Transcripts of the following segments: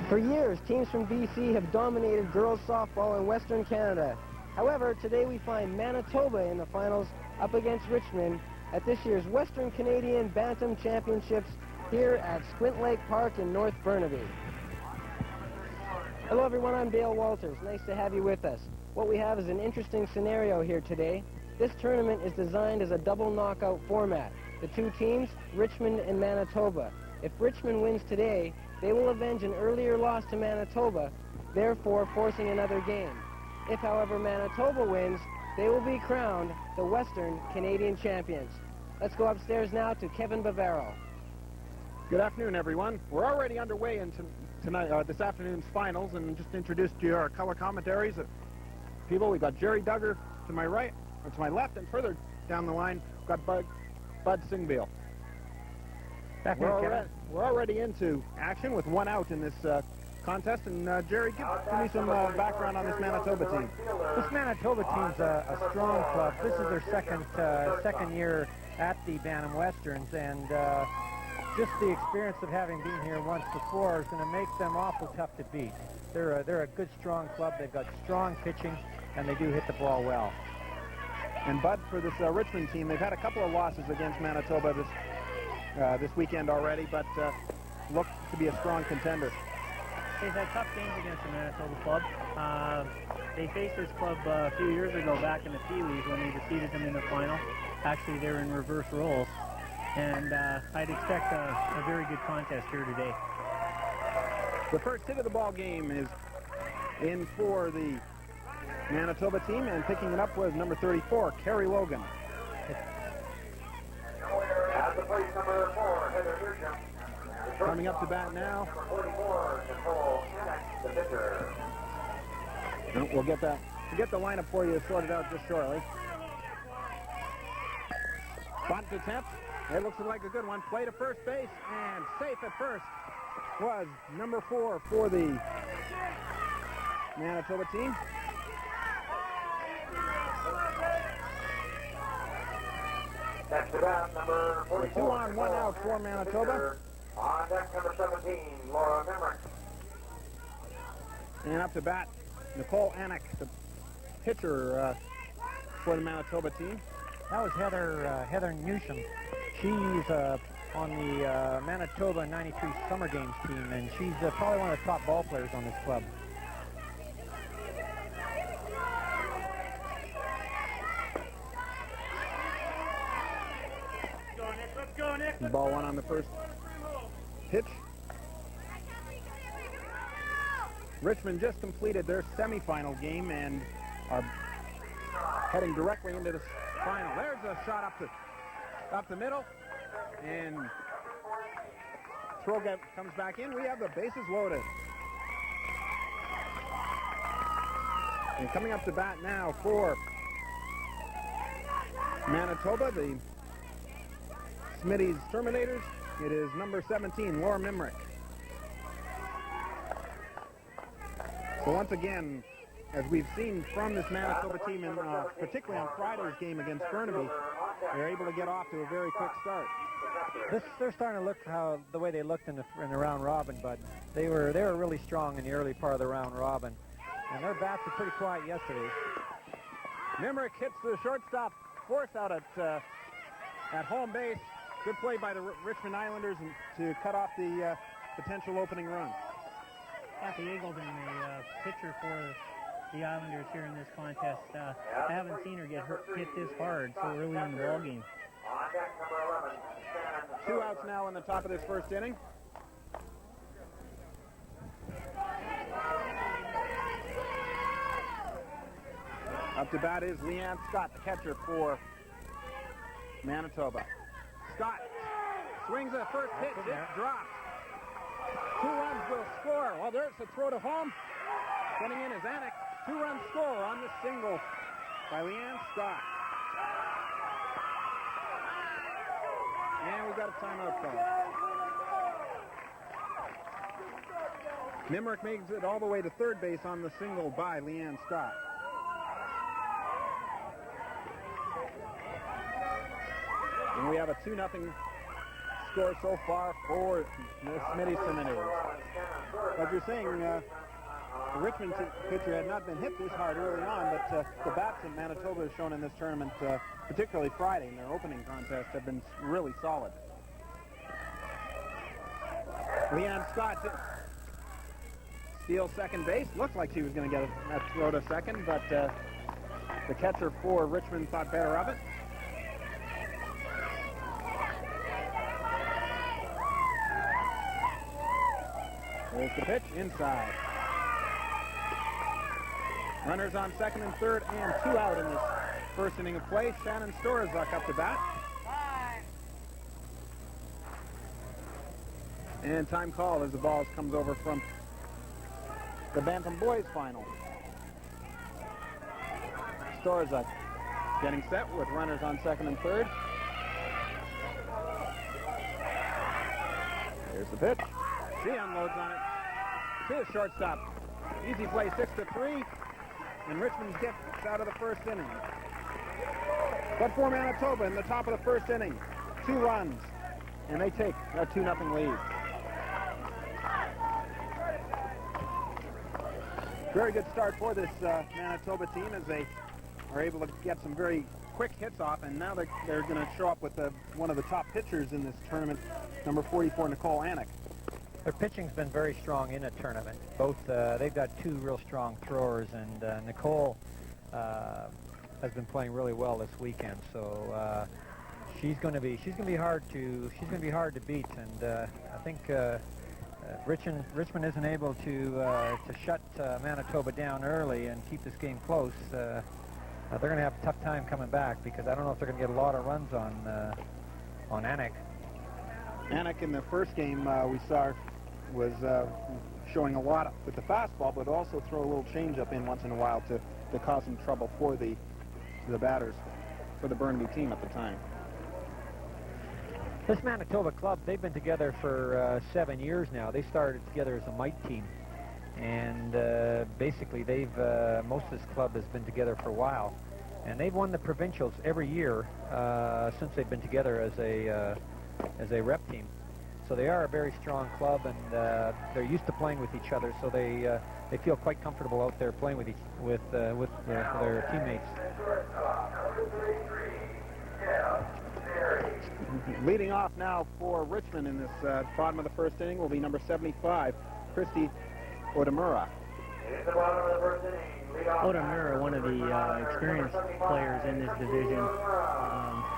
For years, teams from BC have dominated girls softball in Western Canada. However, today we find Manitoba in the finals up against Richmond at this year's Western Canadian Bantam Championships here at Squint Lake Park in North Burnaby. Hello everyone, I'm Dale Walters. Nice to have you with us. What we have is an interesting scenario here today. This tournament is designed as a double knockout format. The two teams, Richmond and Manitoba. If Richmond wins today, they will avenge an earlier loss to Manitoba, therefore forcing another game. If, however, Manitoba wins, they will be crowned the Western Canadian champions. Let's go upstairs now to Kevin Bavaro. Good afternoon, everyone. We're already underway in this afternoon's finals, and just introduced to you our color commentaries. People, we've got Jerry Duggar to my right, or to my left, and further down the line, we've got Bud Singbeil. We're already into action with one out in this contest, and Jerry, give me some background on this Manitoba team. This Manitoba team's a strong club. This is their second year at the Bantam Westerns, and just the experience of having been here once before is going to make them awful tough to beat. They're a good, strong club. They've got strong pitching, and they do hit the ball well. And Bud, for this Richmond team, they've had a couple of losses against Manitoba this weekend already, but look to be a strong contender. They've had tough games against the Manitoba club. They faced this club a few years ago back in the Pee-wees when they defeated them in the final. Actually, they were in reverse roles. And I'd expect a very good contest here today. The first hit of the ball game is in for the Manitoba team, and picking it up was number 34, Kerry Logan. Coming up to bat now. We'll get the lineup for you sorted out just shortly. Bunt attempt. It looks like a good one. Play to first base, and safe at first was number 4 for the Manitoba team. Next to bat, number 44. 2 on, 1 out for Manitoba. On deck, number 17, Laura Memrick. And up to bat, Nicole Anik, the pitcher for the Manitoba team. That was Heather Newsham. She's on the Manitoba 93 Summer Games team, and she's probably one of the top ball players on this club. Ball one on the first pitch. Richmond just completed their semifinal game and are heading directly into the final. There's a shot up the middle, and throw comes back in. We have the bases loaded. And coming up to bat now for Manitoba, the Smitty's Terminators, it is number 17, Laura Memrick. So once again, as we've seen from this Manitoba team, and particularly on Friday's game against Burnaby, they're able to get off to a very quick start. They're starting to look the way they looked in the round robin, but they were really strong in the early part of the round robin, and their bats were pretty quiet yesterday. Memrick hits the shortstop force out at home base. Good play by the Richmond Islanders to cut off the potential opening run. Kathy Eagleton, the pitcher for the Islanders here in this contest. I haven't seen her get hit this hard so early in the ball game. 2 outs now in the top of this first inning. Up to bat is Leanne Scott, the catcher for Manitoba. Scott swings at first pitch. It drops. 2 runs will score. Well, there's the throw to home. Getting in is Anik. 2-run score on the single by Leanne Scott. And we've got a timeout call. Memrick makes it all the way to third base on the single by Leanne Scott. And we have a 2-0 score so far for the Smitty Seminoles. Like you're saying, the Richmond pitcher had not been hit this hard early on, but the bats that Manitoba has shown in this tournament, particularly Friday in their opening contest, have been really solid. Leanne Scott steals second base. Looks like she was going to get a throw to second, but the catcher for Richmond thought better of it. There's the pitch, inside. Runners on second and third, and 2 out in this first inning of play. Shannon Storazuk up to bat. And time called as the ball comes over from the Bantam boys final. Storazuk getting set with runners on second and third. Here's the pitch. She unloads on it to the shortstop. Easy play, 6-3, and Richmond gets out of the first inning. But for Manitoba in the top of the first inning, 2 runs, and they take a 2-0 lead. Very good start for this Manitoba team as they are able to get some very quick hits off, and now they're going to show up with one of the top pitchers in this tournament, number 44, Nicole Anik. Their pitching's been very strong in a tournament. Both they've got 2 real strong throwers, and Nicole has been playing really well this weekend. So she's going to be hard to beat, and I think Richmond isn't able to shut Manitoba down early and keep this game close. They're going to have a tough time coming back, because I don't know if they're going to get a lot of runs on Anik. Anik in the first game we saw was showing a lot with the fastball, but also throw a little changeup in once in a while to cause some trouble for the batters for the Burnaby team at the time. This Manitoba club, they've been together for 7 years now. They started together as a mite team, and basically most of this club has been together for a while, and they've won the provincials every year since they've been together as a rep team. So they are a very strong club, and they're used to playing with each other, so they feel quite comfortable out there playing with their teammates. Leading off now for Richmond in this bottom of the first inning will be number 75, Christy Odemura. Odemura, one of the experienced players in this division,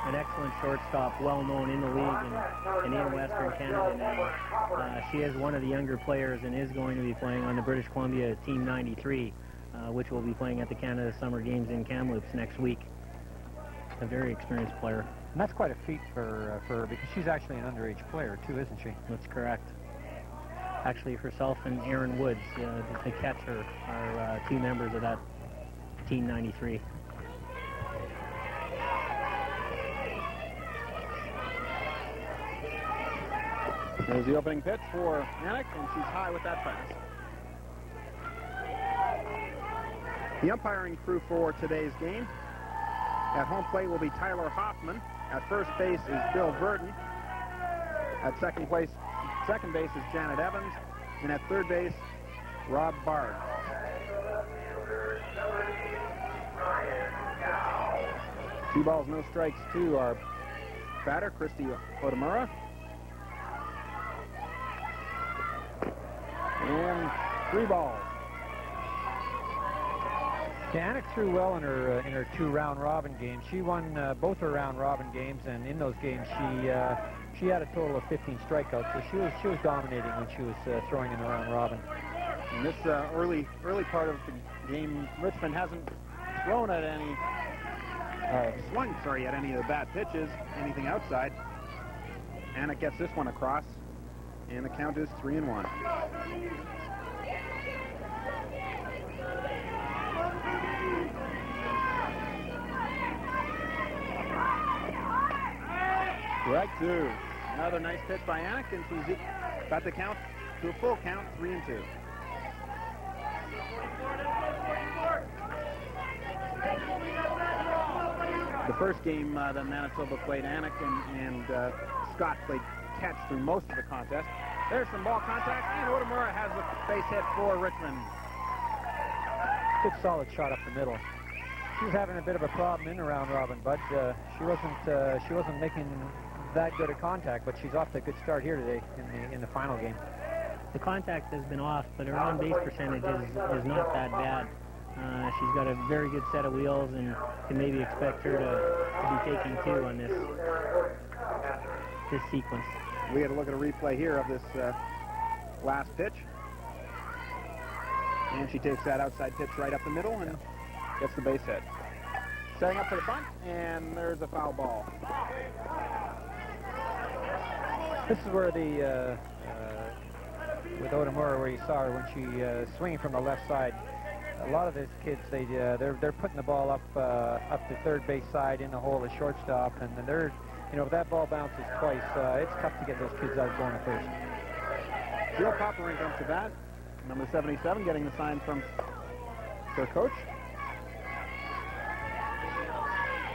an excellent shortstop, well known in the league and in Western Canada now. She is one of the younger players and is going to be playing on the British Columbia Team 93, which will be playing at the Canada Summer Games in Kamloops next week. A very experienced player. And that's quite a feat for her, because she's actually an underage player too, isn't she? That's correct. Actually, herself and Aaron Woods, the catcher, are 2 members of that Team 93. There's the opening pitch for Anik, and she's high with that pass. The umpiring crew for today's game. At home plate will be Tyler Hoffman. At first base is Bill Verdon. At second base is Janet Evans. And at third base, Rob Bard. 2 balls, no strikes to our batter, Christy Odemura. And 3 balls. Yeah, Anik threw well in her 2 round-robin games. She won both her round-robin games, and in those games she had a total of 15 strikeouts. So she was dominating when she was throwing in the round-robin. In this early part of the game, Richmond hasn't thrown at any swung at any of the bad pitches, anything outside. Anik gets this one across, and the count is 3-1. Right two. Another nice pitch by Anik, and she's got the count to a full count, 3-2. The first game that Manitoba played, Anik and Scott played catch through most of the contest. There's some ball contact, and Otamura has the base hit for Richmond. Good solid shot up the middle. She was having a bit of a problem in the round robin, but she wasn't making that good a contact, but she's off to a good start here today in the final game. The contact has been off, but her on-base percentage is not that bad. She's got a very good set of wheels and can maybe expect her to be taking two on this sequence. We had a look at a replay here of this last pitch. And she takes that outside pitch right up the middle and gets the base hit. Setting up for the bunt, and there's a foul ball. This is where with Otamura, where you saw her when she swinging from the left side. A lot of these kids, they're putting the ball up the third base side in the hole of shortstop, and they're, if that ball bounces twice, it's tough to get those kids out going at first. Jill Popperink comes to bat, number 77, getting the sign from their coach.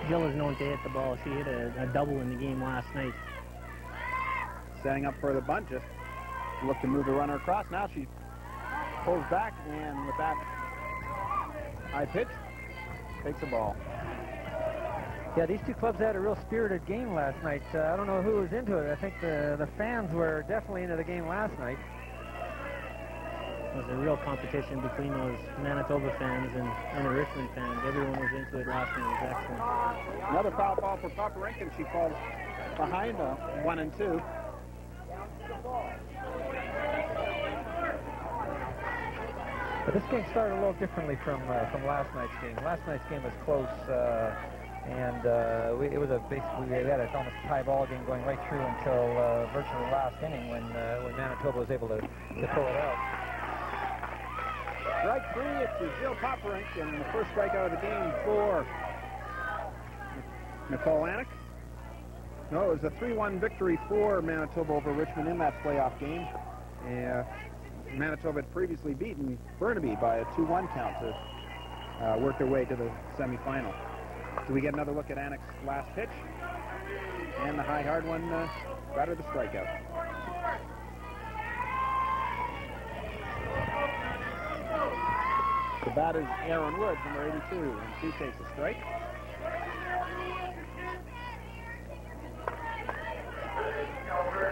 Jill is known to hit the ball. She hit a double in the game last night. Setting up for the bunt, just look to move the runner across. Now she pulls back, and with that high pitch, takes the ball. Yeah, these two clubs had a real spirited game last night. I don't know who was into it. I think the fans were definitely into the game last night. It was a real competition between those Manitoba fans and the Richmond fans. Everyone was into it last night. It was excellent. Another foul ball for Popperink, and she falls behind 1 and 2. But this game started a little differently from last night's game. Last night's game was close, and it was basically we had almost a tie ball game going right through until virtually the last inning when Manitoba was able to pull it out. Strike 3, it's Jill Popperink, and the first strikeout of the game for Nicole Anik. No, it was a 3-1 victory for Manitoba over Richmond in that playoff game. Manitoba had previously beaten Burnaby by a 2-1 count to work their way to the semifinal. So we get another look at Anik's last pitch, and the high hard one got her the strikeout. The bat is Aaron Woods, number 82, and she takes a strike.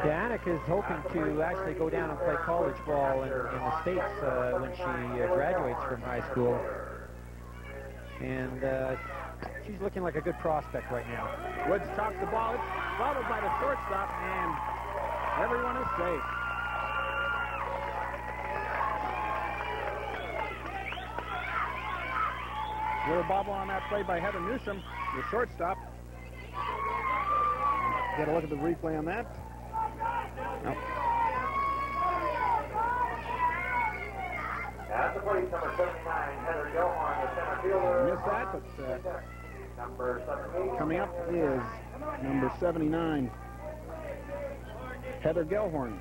Yeah, Anik is hoping to actually go down and play college ball in the States when she graduates from high school. And she's looking like a good prospect right now. Woods chops the ball. It's followed by the shortstop, and everyone is safe. Little bobble on that play by Heather Newsom, the shortstop. Get a look at the replay on that. Nope. At the plate, number 79, Heather Gilhorn, the center fielder. Missed that, but number 78. coming up is number 79, Heather Gilhorn.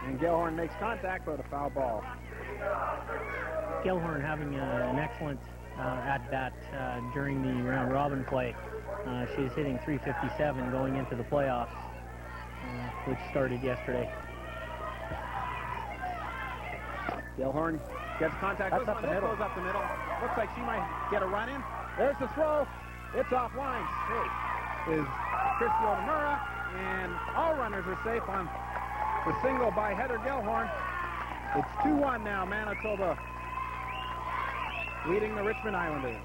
And Gilhorn makes contact with a foul ball. Gilhorn having an excellent at-bat during the round-robin play. She's hitting .357 going into the playoffs, which started yesterday. Gilhorn gets contact. That's up the middle. Goes up the middle. Looks like she might get a run in. There's the throw. It's offline. Safe is Christy Otamura, and all runners are safe on the single by Heather Gilhorn. It's 2-1 now, Manitoba leading the Richmond Islanders.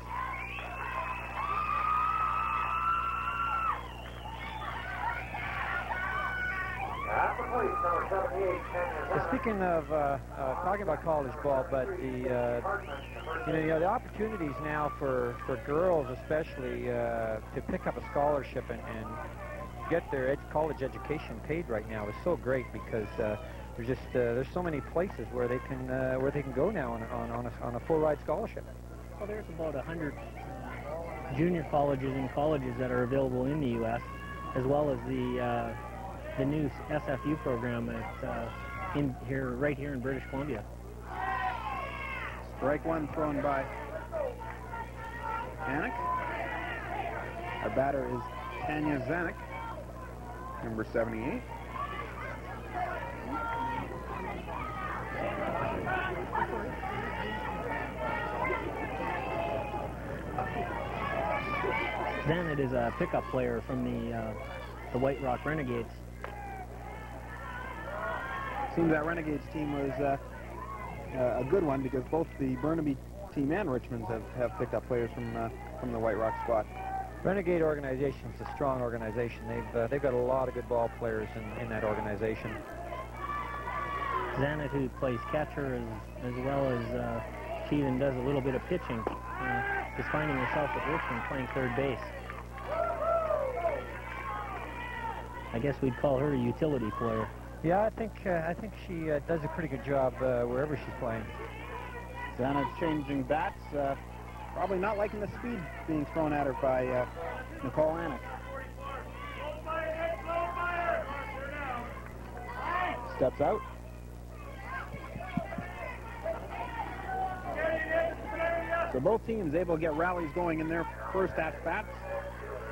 At the plate, number 78, Kenya. Speaking of talking about college ball, but the opportunities now for girls especially to pick up a scholarship and get their college education paid right now is so great because there's so many places where they can go now on a full ride scholarship. Well, there's about 100 junior colleges and colleges that are available in the U.S., as well as the new SFU program right here in British Columbia. Strike 1 thrown by Anik. Our batter is Tanya Zanuck. number 78. Zanet is a pickup player from the White Rock Renegades. Seems that Renegades team was a good one because both the Burnaby team and Richmond's have picked up players from the White Rock squad. Renegade organization is a strong organization. They've got a lot of good ball players in that organization. Zanet, who plays catcher as well as she even does a little bit of pitching, is finding herself at Richmond playing third base. I guess we'd call her a utility player. Yeah, I think she does a pretty good job wherever she's playing. Zanet's changing bats. Probably not liking the speed being thrown at her by Nicole Anik. Steps out. So both teams able to get rallies going in their first at-bats.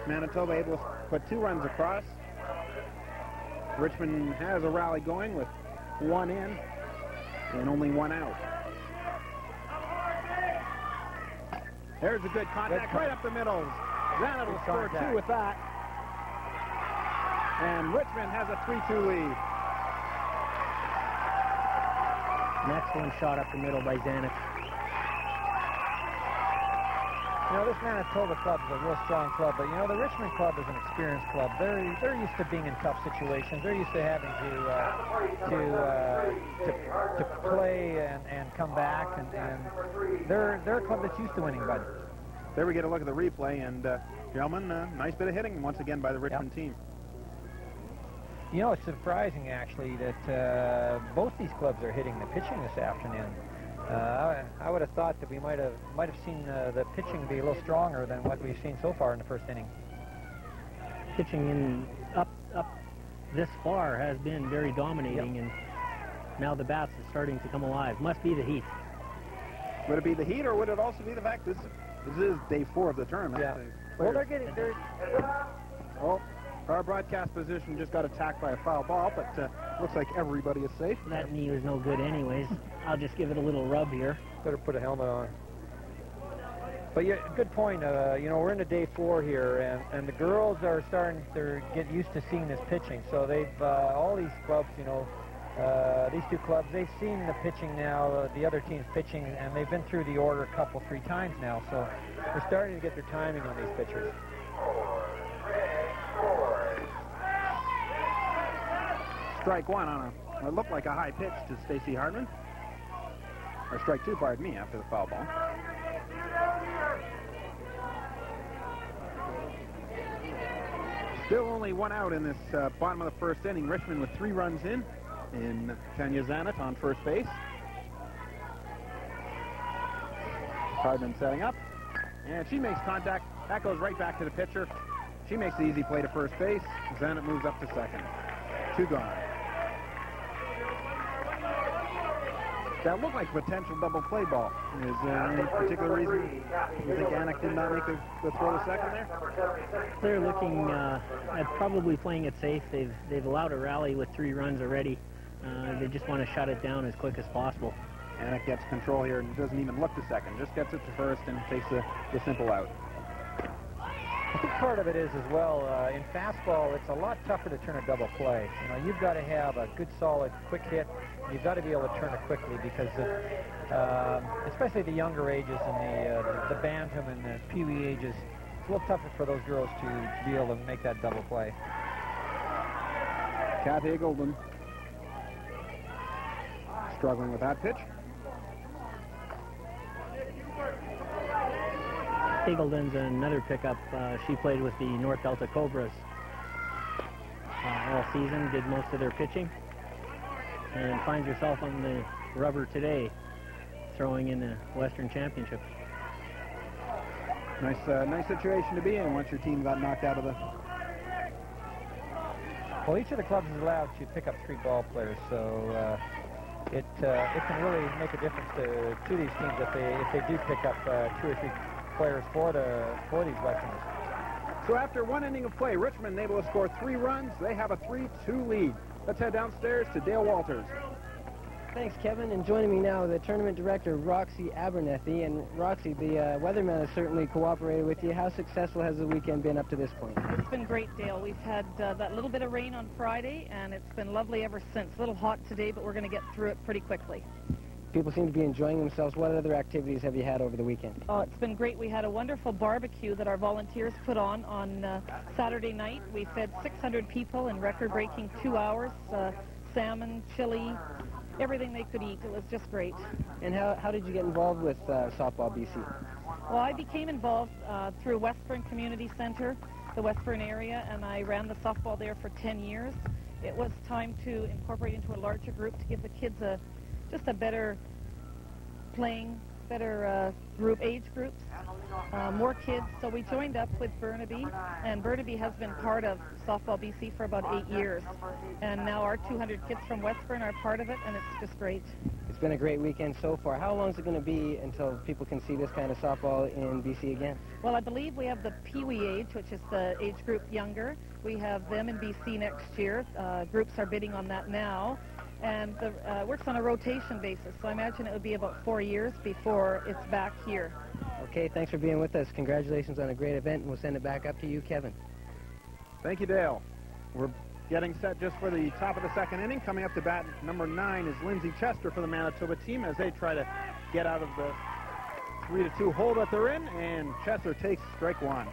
Manitoba able to put 2 runs across. Richmond has a rally going with 1 in and only 1 out. There's a good contact right up the middle. Zanet will score 2 with that. And Richmond has a 3-2 lead. An excellent shot up the middle by Zanet. You know, this Manitoba club is a real strong club, but you know, the Richmond club is an experienced club. They're used to being in tough situations. They're used to having to play and come back, and they're a club that's used to winning, bud. There we get a look at the replay, and gentlemen, nice bit of hitting once again by the Richmond team. You know, it's surprising actually that both these clubs are hitting the pitching this afternoon. I would have thought that we might have seen the pitching be a little stronger than what we've seen so far in the first inning. Pitching up this far has been very dominating, and now the bats are starting to come alive. Must be the heat. Would it be the heat, or would it also be the fact this is day 4 of the tournament? Yeah. Well, they're Oh, our broadcast position just got attacked by a foul ball, but looks like everybody is safe. That knee was no good anyways. I'll just give it a little rub here. better put a helmet on. But yeah, good point. You know, we're into day 4 here, and the girls are starting to get used to seeing this pitching. So they've all these clubs, you know, these 2 clubs, they've seen the pitching now, the other team's pitching, and they've been through the order a couple, 3 times now. So they're starting to get their timing on these pitchers. Strike 1 on what looked like a high pitch to Stacey Hartman. Or strike 2, pardon me, after the foul ball. Still only 1 out in this bottom of the first inning. Richmond with 3 runs in Tanya Zanet on first base. Hardman setting up, and she makes contact. That goes right back to the pitcher. She makes the easy play to first base. Zanet moves up to second. 2 gone. That looked like a potential double play ball. Is there any particular reason you think Anik did not make the throw to second there? They're looking at probably playing it safe. They've allowed a rally with 3 runs already. They just want to shut it down as quick as possible. Anik gets control here and doesn't even look to second. Just gets it to first and takes the simple out. I think part of it is as well, in fastball, it's a lot tougher to turn a double play. You know, you've got to have a good, solid, quick hit. You've got to be able to turn it quickly because, especially the younger ages and the Bantam and the Pee Wee ages, it's a little tougher for those girls to be able to make that double play. Kathy Golden struggling with that pitch. Eagleton's another pickup. She played with the North Delta Cobras all season, did most of their pitching, and finds herself on the rubber today, throwing in the Western Championship. Nice situation to be in once your team got knocked out of the... Well, each of the clubs is allowed to pick up 3 ball players, so it can really make a difference to these teams if they do pick up 2 or 3 players for these Westerners. So after one inning of play, Richmond able to score 3 runs. They have a 3-2 lead. Let's head downstairs to Dale Walters. Thanks, Kevin. And joining me now, the tournament director, Roxy Abernethy. And Roxy, the weatherman has certainly cooperated with you. How successful has the weekend been up to this point? It's been great, Dale. We've had that little bit of rain on Friday, and it's been lovely ever since. A little hot today, but we're going to get through it pretty quickly. People seem to be enjoying themselves. What other activities have you had over the weekend? Oh, it's been great. We had a wonderful barbecue that our volunteers put on Saturday night. We fed 600 people in record-breaking 2 hours, salmon, chili, everything they could eat. It was just great. And how did you get involved with Softball BC? Well, I became involved through Westburn Community Center, the Westburn area, and I ran the softball there for 10 years. It was time to incorporate into a larger group to give the kids just a better playing, better age groups, more kids. So we joined up with Burnaby, and Burnaby has been part of Softball BC for about 8 years. And now our 200 kids from Westburn are part of it, and it's just great. It's been a great weekend so far. How long is it going to be until people can see this kind of softball in BC again? Well, I believe we have the Pee-wee age, which is the age group younger. We have them in BC next year. Groups are bidding on that now. And it works on a rotation basis, so I imagine it would be about 4 years before it's back here. Okay, thanks for being with us. Congratulations on a great event, and we'll send it back up to you, Kevin. Thank you, Dale. We're getting set just for the top of the second inning. Coming up to bat, number 9 is Lindsay Chester for the Manitoba team as they try to get out of the 3-2 hole that they're in, and Chester takes strike 1.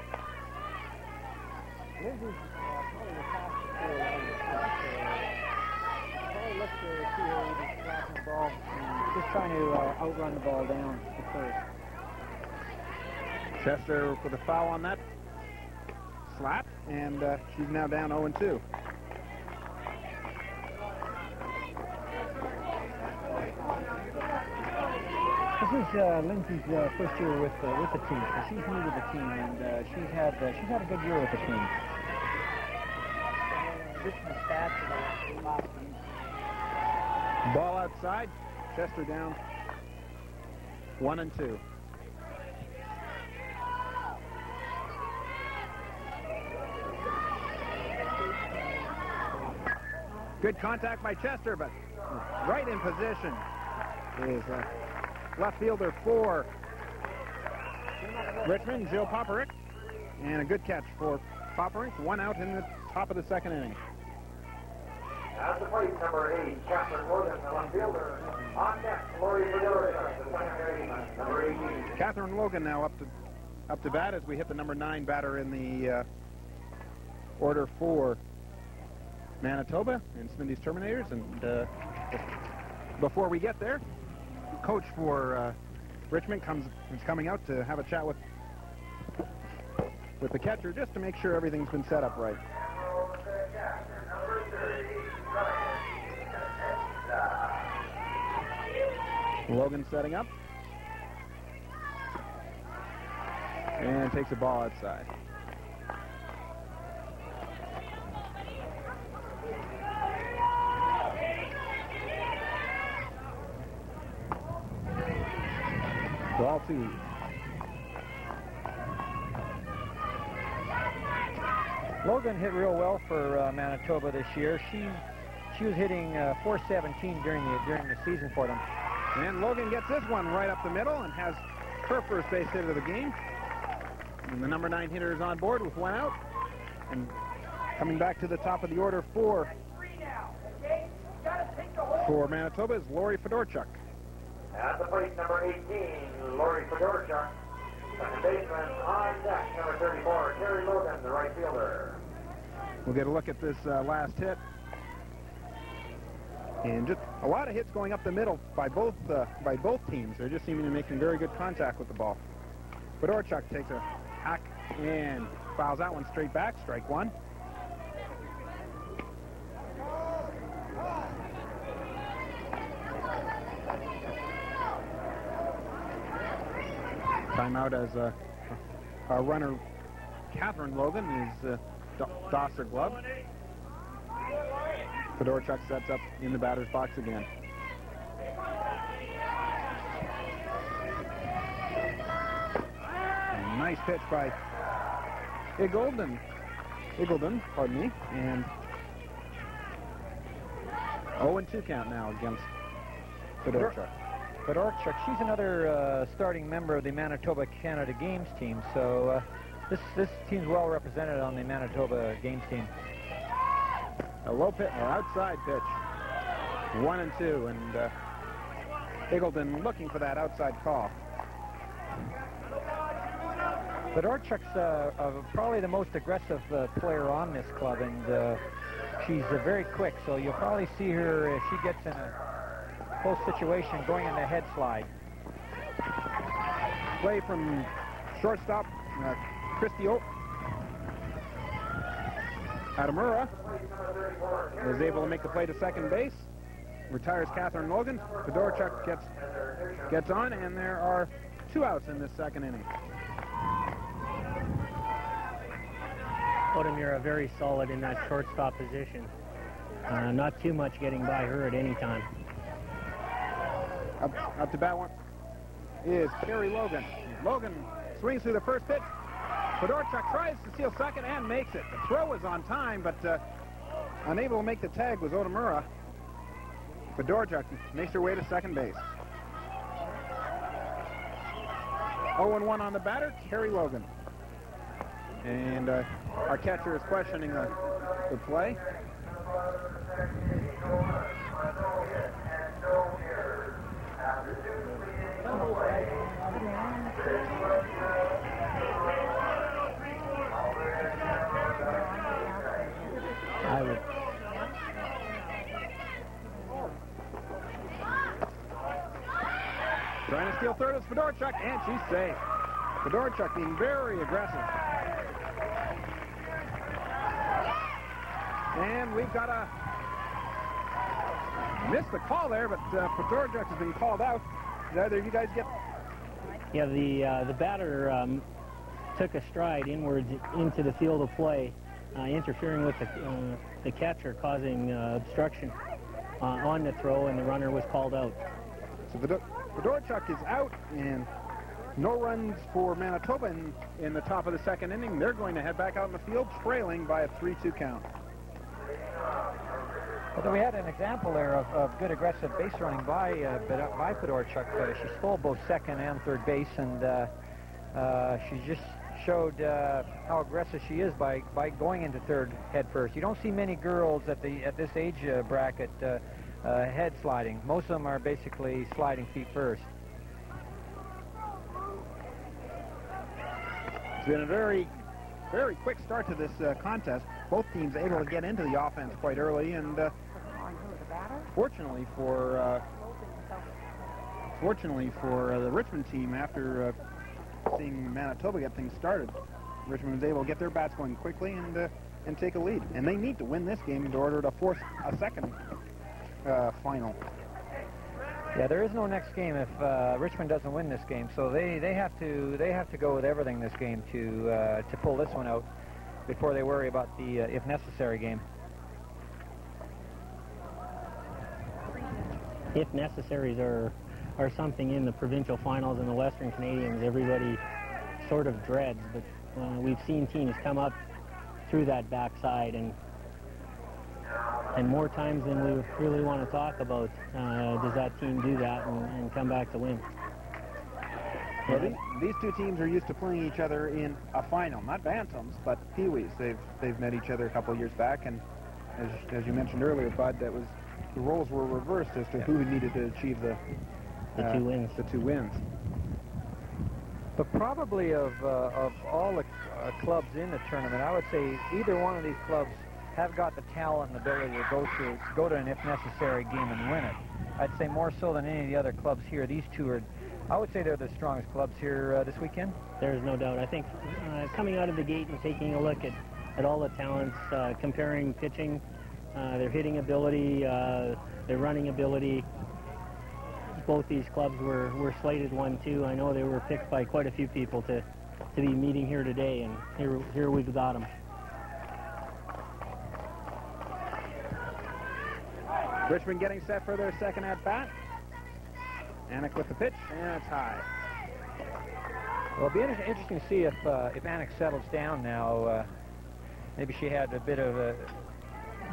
Lindsay's probably the fastest look to see her just slapping the ball and just trying to outrun the ball down to first. Chester with a foul on that slap, and she's now down 0-2. This is Lindsay's first year with the team. So she's new to the team, and she's had a good year with the team. Richmond stats for the last week. Ball outside. Chester down 1-2. Good contact by Chester, but right in position is left fielder for Richmond, Jill Poperick. And a good catch for Poperick. 1 out in the top of the second inning. At the plate, number 8, Catherine Logan, the left fielder. On deck, Lori Fedora, the second baseman, number 18. Catherine Logan now up to bat as we hit the number 9 batter in the order for Manitoba and Smitty's Terminators. And before we get there, the coach for Richmond is coming out to have a chat with the catcher just to make sure everything's been set up right. Logan setting up and takes a ball outside. Ball 2. Logan hit real well for Manitoba this year. She was hitting .417 during the season for them. And Logan gets this one right up the middle and has her first base hit of the game. And the number 9 hitter is on board with 1 out. And coming back to the top of the order for Manitoba is Lori Fedorchuk. At the plate, number 18, Lori Fedorchuk. Second baseman on deck, number 34, Terry Logan, the right fielder. We'll get a look at this last hit. And just a lot of hits going up the middle by both teams. They're just seeming to be making very good contact with the ball. Fedorchuk takes a hack and fouls that one straight back, strike 1. Timeout as our runner, Catherine Logan, is dossed her glove. Fedorchuk sets up in the batter's box again. Nice pitch by Iggulden, pardon me, and 0-2 count now against Fedorchuk. Fedorchuk, she's another starting member of the Manitoba Canada Games team, so this team's well represented on the Manitoba Games team. A low pitch, or outside pitch, 1-2, and Iggulden looking for that outside call. Fedorchuk's probably the most aggressive player on this club, and she's very quick, so you'll probably see her if she gets in a close situation going in the head slide. Play from shortstop Christy Adamura is able to make the play to second base. Retires Catherine Logan. Fedorchuk gets on, and there are 2 outs in this second inning. Odemira very solid in that shortstop position. Not too much getting by her at any time. Up to bat one is Carrie Logan. Logan swings through the first pitch. Fedorchuk tries to steal second and makes it. The throw was on time, but unable to make the tag was Odemura. Fedorchuk makes her way to second base. 0-1 on the batter, Carrie Logan. And our catcher is questioning the play. I would. Trying to steal third is Fedorchuk, and she's safe. Fedorchuk being very aggressive. And we've got a missed the call there, but Fedorchuk has been called out. Did either of you guys get? Yeah, the batter took a stride inwards into the field of play, interfering with the catcher, causing obstruction on the throw, and the runner was called out. So Fedorchuk is out, and no runs for Manitoba in the top of the second inning. They're going to head back out in the field, trailing by a 3-2 count. Well, we had an example there of good aggressive base running by Fedorchuk. She stole both second and third base, and she just showed how aggressive she is by going into third head first. You don't see many girls at this age bracket head sliding. Most of them are basically sliding feet first. It's been a very, very quick start to this contest. Both teams able to get into the offense quite early, and fortunately for the Richmond team, after seeing Manitoba get things started, Richmond was able to get their bats going quickly and take a lead. And they need to win this game in order to force a second final. Yeah, there is no next game if Richmond doesn't win this game. So they have to go with everything this game to pull this one out before they worry about the if necessary game. If necessaries are something in the provincial finals and the Western Canadians everybody sort of dreads, but we've seen teams come up through that backside and more times than we really want to talk about does that team do that and come back to win. Well, these two teams are used to playing each other in a final, not Bantams, but Pee-wees. They've met each other a couple of years back, and as you mentioned earlier, Bud, the roles were reversed as to who needed to achieve the 2 wins. The 2 wins. But probably of all the clubs in the tournament, I would say either one of these clubs have got the talent and ability to go to an if necessary game and win it. I'd say more so than any of the other clubs here. These two are, I would say they're the strongest clubs here this weekend. There's no doubt. I think coming out of the gate and taking a look at all the talents, comparing pitching, their hitting ability, their running ability, both these clubs were slated 1-2. I know they were picked by quite a few people to be meeting here today, and here we've got them. Richmond getting set for their second at-bat. Anik with the pitch, and it's high. Well, it'll be interesting to see if Annick settles down now. Maybe she had a bit of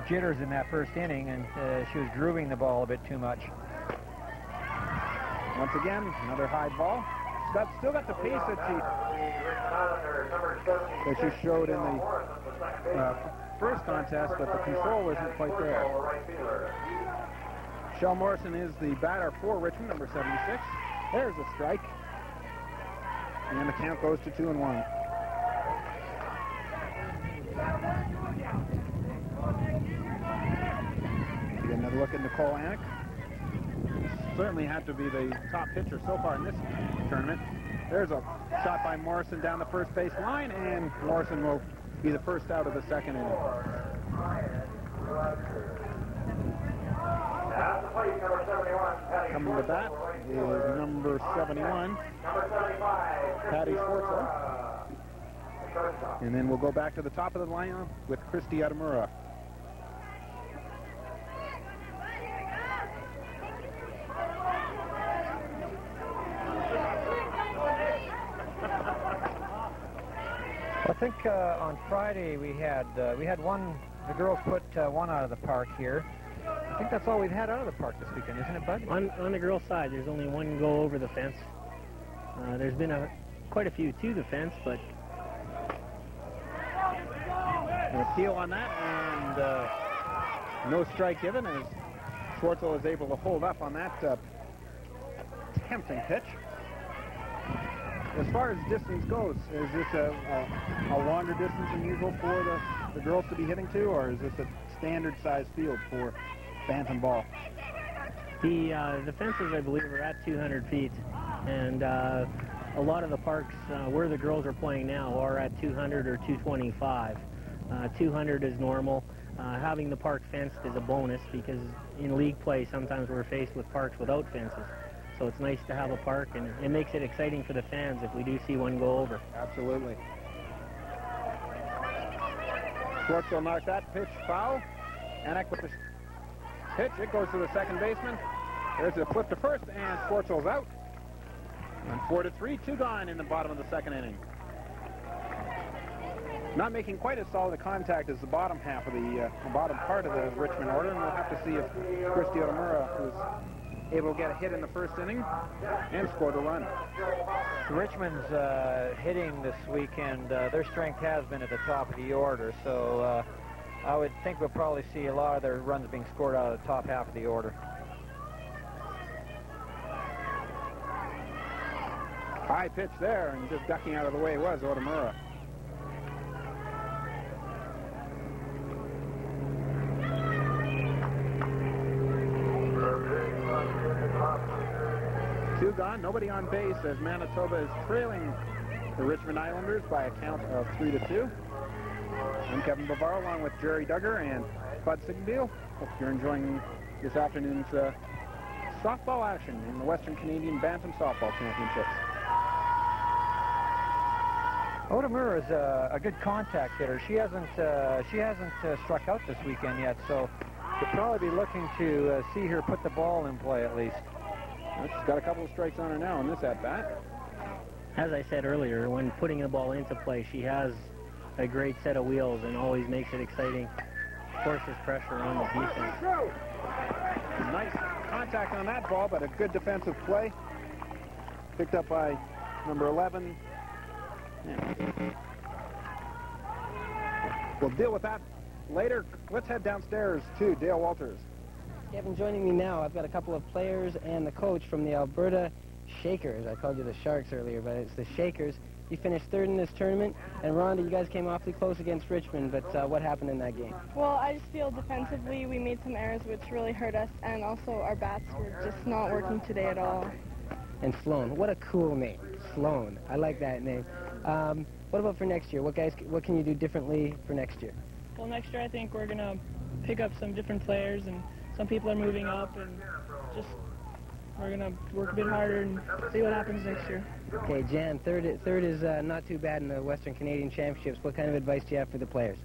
jitters in that first inning, and she was grooving the ball a bit too much. Once again, another high ball. Still got the pace that she showed in the first contest, but the control isn't quite there. Shell Morrison is the batter for Richmond, number 76. There's a strike. And the count goes to 2-1. We get another look at Nicole Annick. Certainly had to be the top pitcher so far in this tournament. There's a shot by Morrison down the first base line, and Morrison will be the first out of the second inning. Coming to bat is number 71, Patty Schwartzel. And then we'll go back to the top of the lineup with Christy Adamura. I think on Friday we had one. The girls put one out of the park here. I think that's all we've had out of the park this weekend, isn't it, Bud? On the girls' side, there's only one go over the fence. There's been quite a few to the fence, but an appeal on that, and no strike given as Schwartzel is able to hold up on that tempting pitch. As far as distance goes, is this a longer distance than usual for the girls to be hitting to, or is this a standard size field for Bantam ball? The fences, I believe, are at 200 feet, and a lot of the parks where the girls are playing now are at 200 or 225. 200 is normal. Having the park fenced is a bonus because in league play sometimes we're faced with parks without fences. So it's nice to have a park, and it makes it exciting for the fans if we do see one go over. Absolutely. Schwartzel knocked that pitch foul. Annick with the pitch. It goes to the second baseman. There's a flip to first, and Schwartzel's out. And 4-3, 2 gone in the bottom of the second inning. Not making quite as solid a contact as the bottom half of the bottom part of the Richmond order, and we'll have to see if Christy Otamura was able to get a hit in the first inning and scored a run. Richmond's hitting this weekend, their strength has been at the top of the order, so I would think we'll probably see a lot of their runs being scored out of the top half of the order. High pitch there, and just ducking out of the way was Otamura. Two gone, nobody on base as Manitoba is trailing the Richmond Islanders by a count of 3-2. I'm Kevin Bavaro along with Jerry Duggar and Bud Sigdenbiel. Hope you're enjoying this afternoon's softball action in the Western Canadian Bantam Softball Championships. Otamura is a good contact hitter. She hasn't struck out this weekend yet, so we'll probably be looking to see her put the ball in play at least. She's got a couple of strikes on her now in this at-bat. As I said earlier, when putting the ball into play, she has a great set of wheels and always makes it exciting, forces pressure on the defense. Nice contact on that ball, but a good defensive play. Picked up by number 11. Yeah. We'll deal with that later. Let's head downstairs to Dale Walters. Kevin, joining me now, I've got a couple of players and the coach from the Alberta Shakers. I called you the Sharks earlier, but it's the Shakers. You finished third in this tournament, and Rhonda, you guys came awfully close against Richmond, but what happened in that game? Well, I just feel defensively we made some errors which really hurt us, and also our bats were just not working today at all. And Sloan, what a cool name, Sloan. I like that name. What about for next year? What can you do differently for next year? Well, next year I think we're going to pick up some different players, and some people are moving up, and just we're going to work a bit harder and see what happens next year. Okay, Jan, third is not too bad in the Western Canadian Championships. What kind of advice do you have for the players?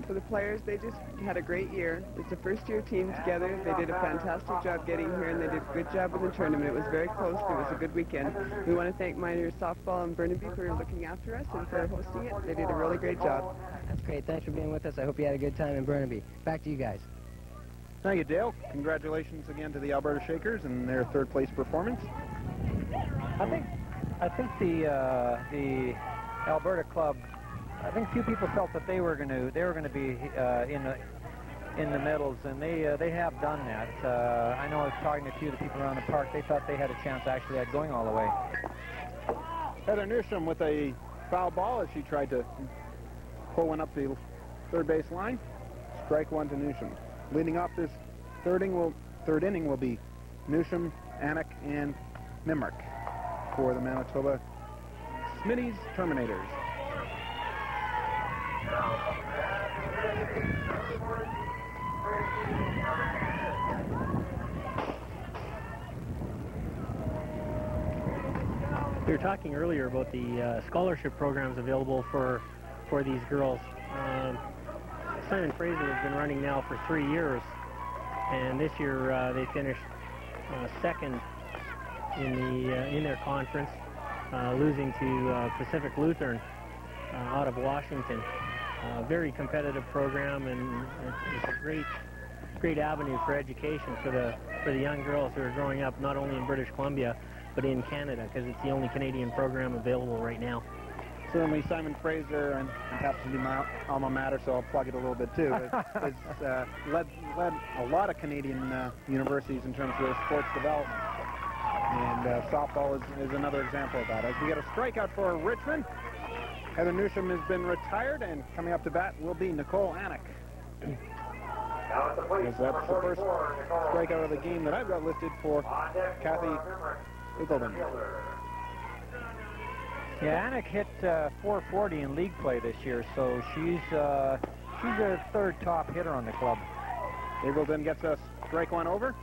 For the players, they just had a great year. It's a first-year team together. They did a fantastic job getting here, and they did a good job with the tournament. It was very close. It was a good weekend. We want to thank Minor Softball and Burnaby for looking after us and for hosting it. They did a really great job. That's great. Thanks for being with us. I hope you had a good time in Burnaby. Back to you guys. Thank you, Dale. Congratulations again to the Alberta Shakers and their third-place performance. I think the Alberta club, I think few people felt that they were going to be in the medals, and they have done that. I know I was talking to a few of the people around the park. They thought they had a chance actually at going all the way. Heather Newsham with a foul ball as she tried to pull one up the third base line. Strike one to Newsham. Leading off this third inning will be Newsham, Anik, and Mimrick for the Manitoba Smitty's Terminators. We were talking earlier about the scholarship programs available for these girls. Simon Fraser has been running now for 3 years, and this year they finished second in their conference, losing to Pacific Lutheran out of Washington. Very competitive program, and it's a great avenue for education for the young girls who are growing up not only in British Columbia but in Canada, because it's the only Canadian program available right now. Certainly Simon Fraser, and happens to be my alma mater, so I'll plug it a little bit too. It's led a lot of Canadian universities in terms of sports development. And softball is another example of that. As we get a strikeout for Richmond, Heather Newsham has been retired, and coming up to bat will be Nicole Anik. That's the first strikeout of the game that I've got listed for Kathy Wiggledon. Yeah, Anik hit 440 in league play this year, so she's a third top hitter on the club. Wiggledon gets a strike one over.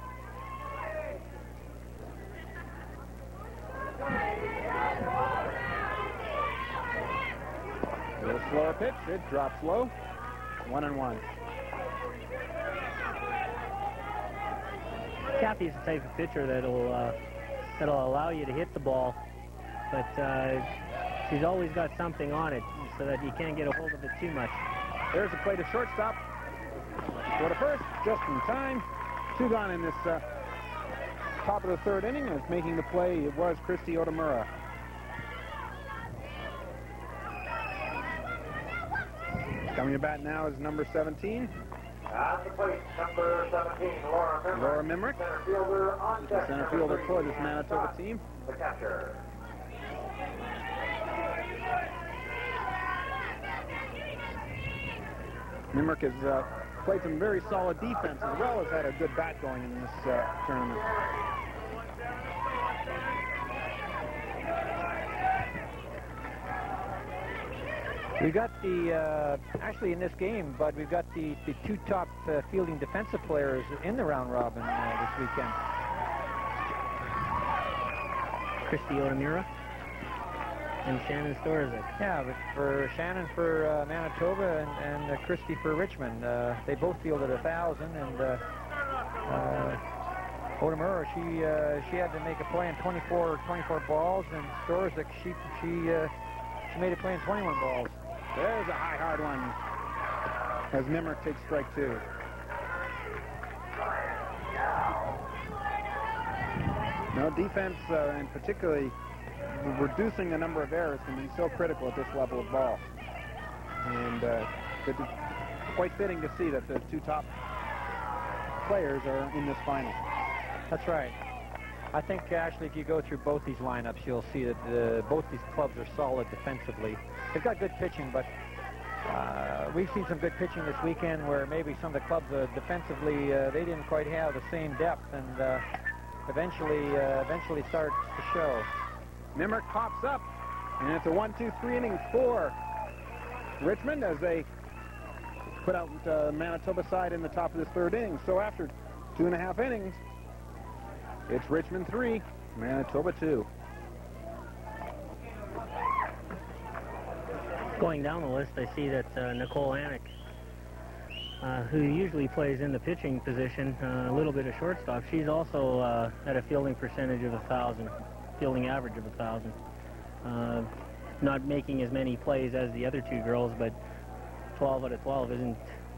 A little slower pitch. It drops low. 1-1. Kathy's the type of pitcher that'll allow you to hit the ball, but she's always got something on it so that you can't get a hold of it too much. There's a play to shortstop. Go to first, just in time. 2 gone in this top of the third inning. And making the play, it was Christy Otamura. Coming to bat now is number 17. At the plate, number 17, Laura Mimrick. Center fielder on deck. Center fielder for this Manitoba team. The catcher. Mimrick has played some very solid defense as well as had a good bat going in this tournament. We got the, actually in this game, Bud, we've got the 2 top fielding defensive players in the round robin this weekend. Christy Otamura and Shannon Storzik. Yeah, but for Shannon for Manitoba and Christy for Richmond. They both fielded 1,000, and Otamura, she had to make a play in 24 balls, and Storzik, she made a play in 21 balls. There's a high, hard one as Mimrick takes strike 2. No, defense, and particularly reducing the number of errors, can be so critical at this level of ball. And it's quite fitting to see that the 2 top players are in this final. That's right. I think actually if you go through both these lineups, you'll see that both these clubs are solid defensively. They've got good pitching, but we've seen some good pitching this weekend where maybe some of the clubs defensively they didn't quite have the same depth, and eventually starts to show. Mimrick pops up, and it's a 1-2-3 innings for Richmond as they put out Manitoba side in the top of this third inning. So after 2.5 innings, it's Richmond 3, Manitoba 2. Going down the list, I see that Nicole Anik who usually plays in the pitching position, a little bit of shortstop. She's also at a fielding percentage of 1,000, fielding average of 1,000. Not making as many plays as the other two girls, but 12 out of 12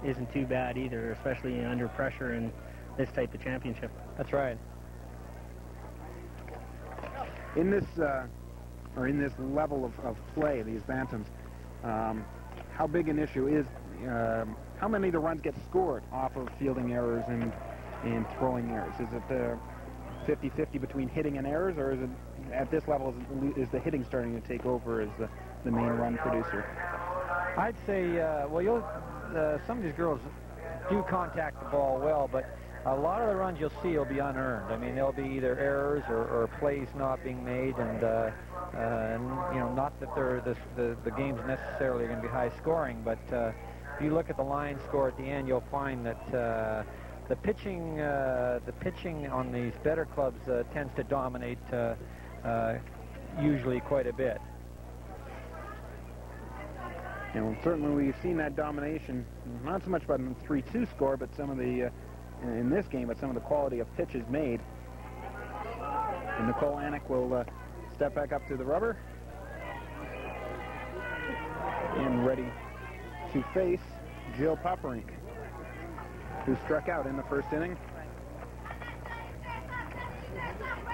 isn't too bad either, especially under pressure in this type of championship. That's right. In this level of play, these bantams, how big an issue is how many of the runs get scored off of fielding errors and throwing errors? Is it 50-50 between hitting and errors, or is it at this level is the hitting starting to take over as the main run producer? I'd say, some of these girls do contact the ball well, but a lot of the runs you'll see will be unearned. I mean, there'll be either errors or plays not being made, and you know, not that the game's necessarily going to be high scoring, but if you look at the line score at the end, you'll find that the pitching on these better clubs tends to dominate usually quite a bit. And certainly we've seen that domination, not so much by the 3-2 score, but some of the in this game, but some of the quality of pitches made. And Nicole Anik will step back up to the rubber and ready to face Jill Popperink, who struck out in the first inning.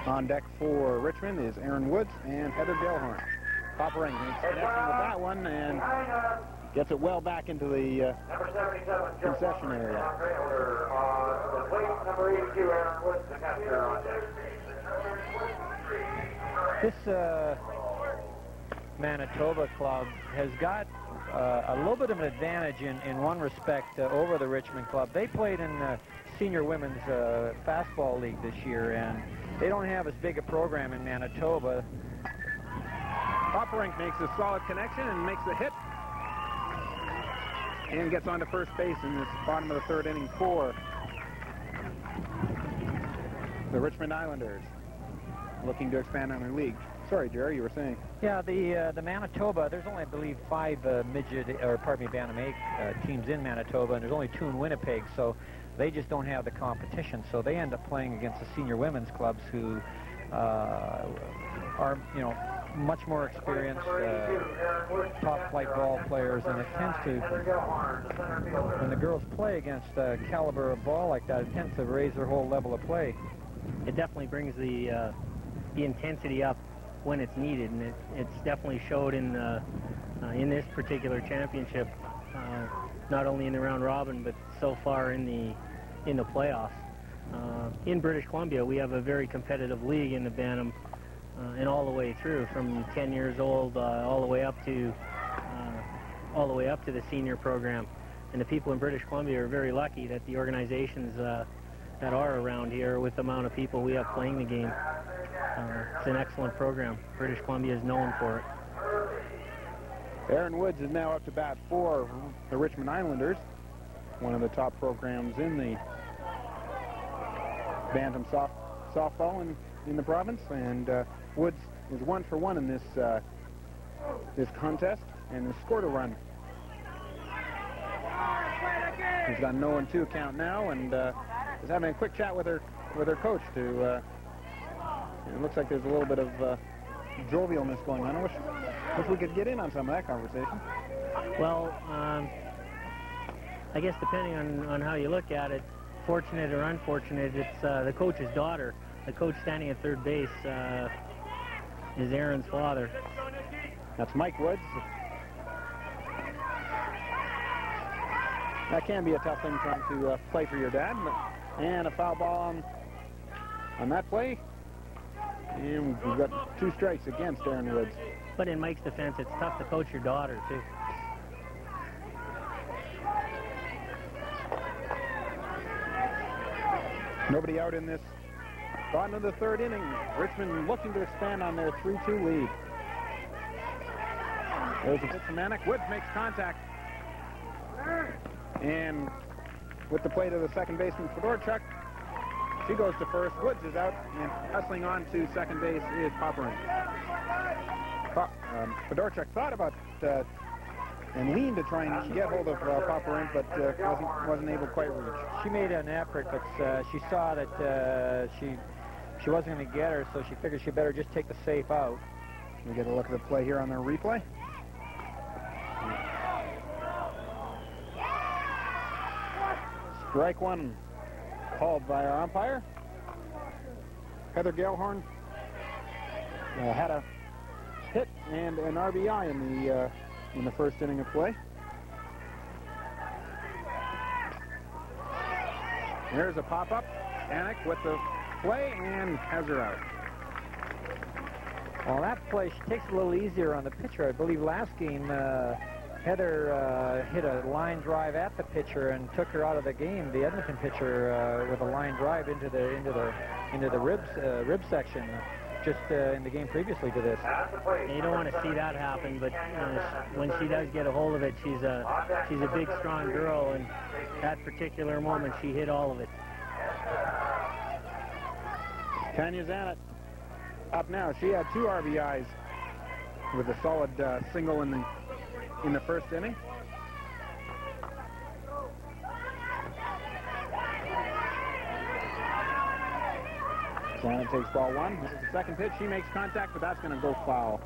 On deck for Richmond is Aaron Woods and Heather Gellhorn. Popperink makes connection with that one and gets it well back into the concession area. This Manitoba club has got a little bit of an advantage in one respect over the Richmond club. They played in the senior women's fastball league this year, and they don't have as big a program in Manitoba. Popperink makes a solid connection and makes the hit. And gets on to first base in this bottom of the third inning for the Richmond Islanders, looking to expand on their league. Sorry, Jerry, you were saying. Yeah, the Manitoba, there's only, I believe, 5 Bantam 8 teams in Manitoba, and there's only 2 in Winnipeg, so they just don't have the competition. So they end up playing against the senior women's clubs who are, you know, much more experienced, top flight ball players, and it tends to, when the girls play against a caliber of ball like that, it tends to raise their whole level of play. It definitely brings the intensity up when it's needed, and it's definitely showed in this particular championship, not only in the round robin, but so far in the playoffs. In British Columbia, we have a very competitive league in the Bantam, and all the way through, from 10 years old all the way up to the senior program. And the people in British Columbia are very lucky that the organizations that are around here, with the amount of people we have playing the game, it's an excellent program. British Columbia is known for it. Aaron Woods is now up to bat for the Richmond Islanders, one of the top programs in the Bantam softball in the province, and Woods is 1 for 1 in this contest and has scored a run. He's got an 0-2 count now, and is having a quick chat with her coach. It looks like there's a little bit of jovialness going on. I wish we could get in on some of that conversation. Well, I guess depending on how you look at it, fortunate or unfortunate, it's the coach's daughter. The coach standing at third base is Aaron's father. That's Mike Woods. That can be a tough thing trying to play for your dad. And a foul ball on that play. And we've got 2 strikes against Aaron Woods. But in Mike's defense, it's tough to coach your daughter, too. Nobody out in this bottom of the third inning. Richmond looking to expand on their 3-2 lead. There's a hit from Anik. Woods makes contact. And with the play to the second baseman, Fedorchuk, she goes to first. Woods is out, and hustling on to second base is Popperink. Fedorchuk thought about and leaned to try and get hold of Papa but wasn't able to quite reach. She made an effort, but she saw that she wasn't going to get her, so she figured she better just take the safe out. We get a look at the play here on their replay. Strike one called by our umpire. Heather Galehorn had a hit and an RBI in the first inning of play. There's a pop-up. Anik with the play and has her out. Well, that play, she takes it a little easier on the pitcher. I believe last game Heather hit a line drive at the pitcher and took her out of the game. The Edmonton pitcher with a line drive into the rib section, just in the game previously to this. You don't want to see that happen, but when she does get a hold of it, she's a big, strong girl, and that particular moment, she hit all of it. Tanya Zanet up now. She had 2 RBIs with a solid single in the first inning. Zanet takes ball 1. This is the second pitch. She makes contact, but that's going to go foul.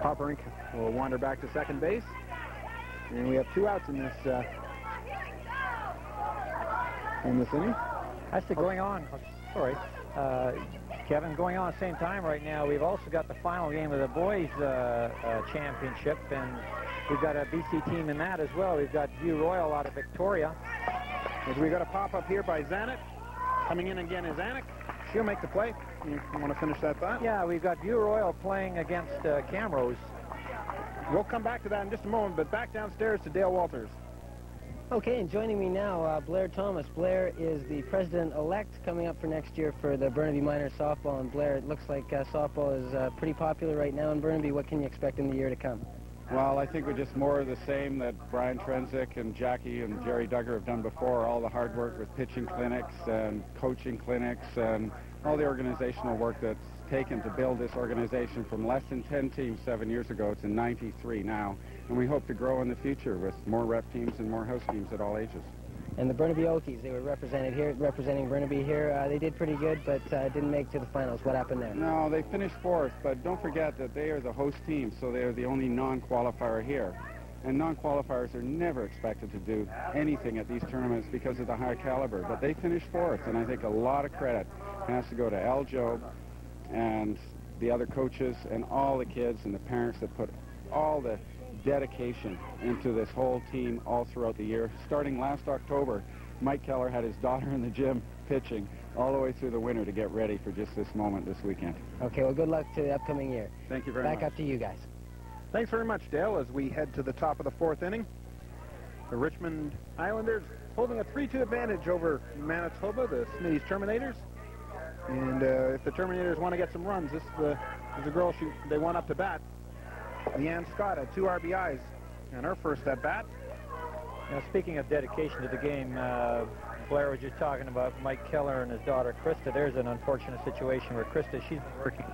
Popperink will wander back to second base. And we have 2 outs in this inning. Actually, going on, sorry, Kevin, going on at the same time right now, we've also got the final game of the boys championship, and we've got a BC team in that as well. We've got View Royal out of Victoria. As we got a pop-up here by Zanet. Coming in again is Anik. She'll make the play. You want to finish that thought? Yeah, we've got View Royal playing against Camrose. We'll come back to that in just a moment, but back downstairs to Dale Walters. Okay, and joining me now, Blair Thomas. Blair is the president-elect coming up for next year for the Burnaby Miners softball. And Blair, it looks like softball is pretty popular right now in Burnaby. What can you expect in the year to come? Well, I think we're just more of the same that Brian Trenzik and Jackie and Jerry Duggar have done before. All the hard work with pitching clinics and coaching clinics and all the organizational work that's taken to build this organization from less than 10 teams 7 years ago to 93 now. And we hope to grow in the future with more rep teams and more house teams at all ages. And the Burnaby Okies, they were representing Burnaby here. They did pretty good, but didn't make to the finals. What happened there? No, they finished 4th, but don't forget that they are the host team, so they are the only non-qualifier here. And non-qualifiers are never expected to do anything at these tournaments because of the high caliber. But they finished 4th, and I think a lot of credit has to go to Al Job and the other coaches and all the kids and the parents that put all the dedication into this whole team all throughout the year. Starting last October, Mike Keller had his daughter in the gym pitching all the way through the winter to get ready for just this moment this weekend. Okay, well, good luck to the upcoming year. Thank you very much. Back up to you guys. Thanks very much, Dale, as we head to the top of the 4th inning. The Richmond Islanders holding a 3-2 advantage over Manitoba, the Smitty's Terminators. And if the Terminators want to get some runs, this is the girl they want up to bat. Leanne Scott had 2 RBIs in her first at bat. Now, speaking of dedication to the game, Blair was just talking about Mike Keller and his daughter Krista. There's an unfortunate situation where Krista, she's been working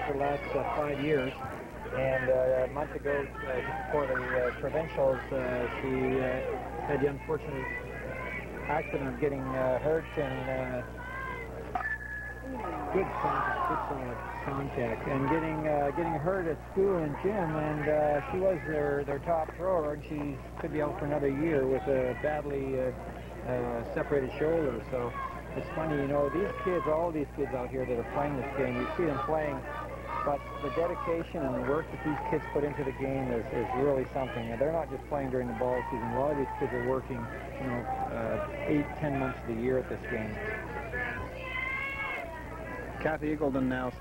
for the last 5 years. And a month ago, just before the provincials, she had the unfortunate accident of getting hurt and good contact and getting hurt at school and gym, and she was their top thrower, and she could be out for another year with a badly separated shoulder. So it's funny, you know, these kids, all these kids out here that are playing this game, you see them playing, but the dedication and the work that these kids put into the game is really something. And they're not just playing during the ball season. A lot of these kids are working, you know, 8-10 months of the year at this game. Kathy Eagleton now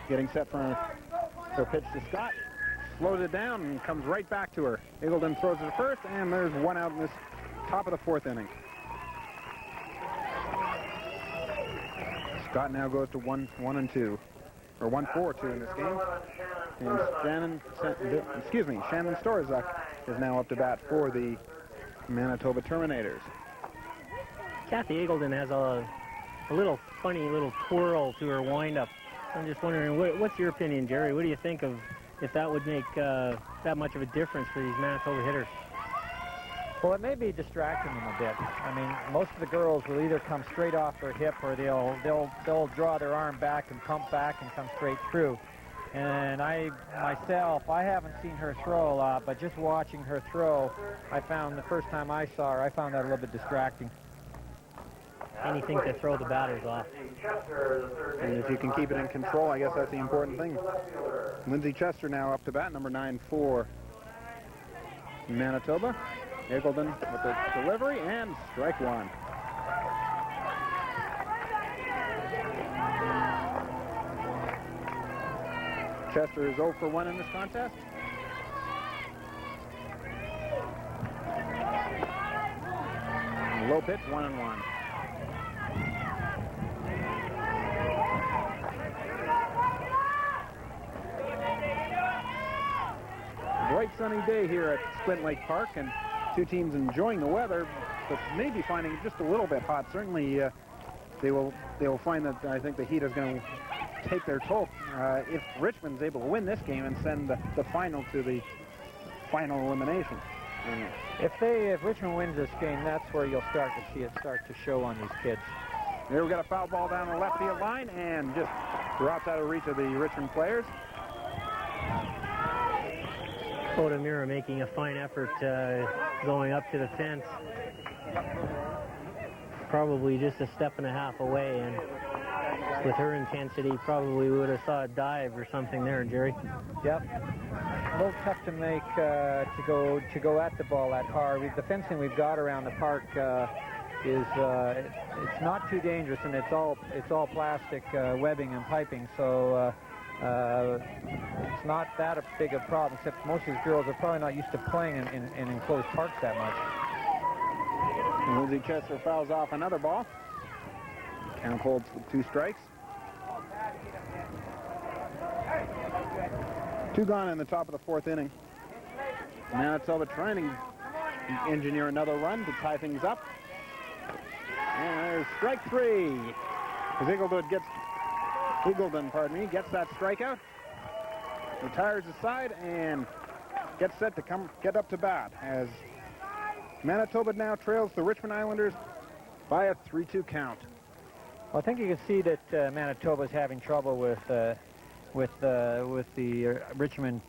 getting set for her pitch to Scott. Slows it down and comes right back to her. Eagleton throws it to first, and there's 1 out in this top of the 4th inning. Scott now goes to 1-2, or 1-4-2 in this game. And Shannon Storzak is now up to bat for the Manitoba Terminators. Kathy Eagleton has a little funny little twirl to her windup. I'm just wondering, what's your opinion, Jerry? What do you think of if that would make that much of a difference for these Manitoba hitters? Well, it may be distracting them a bit. I mean, most of the girls will either come straight off their hip, or they'll draw their arm back and pump back and come straight through. And I haven't seen her throw a lot, but just watching her throw, I found the first time I saw her, I found that a little bit distracting. Anything to throw the batters off. And if you can keep it in control, I guess that's the important thing. Lindsay Chester now up to bat, number 9 for Manitoba. Eagleton with the delivery, and strike one. Chester is 0 for 1 in this contest. Low pitch, 1-1. Bright sunny day here at Splint Lake Park, and two teams enjoying the weather, but maybe finding it just a little bit hot. Certainly, they will find that I think the heat is going to take their toll if Richmond's able to win this game and send the final to the final elimination. If Richmond wins this game, that's where you'll start to see it start to show on these kids. Here we got a foul ball down the left field line and just drops out of reach of the Richmond players. Odemira making a fine effort going up to the fence. Probably just a step and a half away, and with her intensity, probably would have saw a dive or something there, Jerry. Yep. A little tough to make to go at the ball that hard. The fencing we've got around the park is it's not too dangerous, and it's all plastic webbing and piping, so it's not that big a problem. Except most of these girls are probably not used to playing in enclosed parks that much. And Lindsay Chester fouls off another ball. Count holds with 2 strikes. 2 gone in the top of the 4th inning. Manitoba trying to engineer another run to tie things up. And there's strike 3. As Eagleton gets that strikeout, retires the side, and gets set to get up to bat as Manitoba now trails the Richmond Islanders by a 3-2 count. Well, I think you can see that Manitoba's having trouble with the Richmond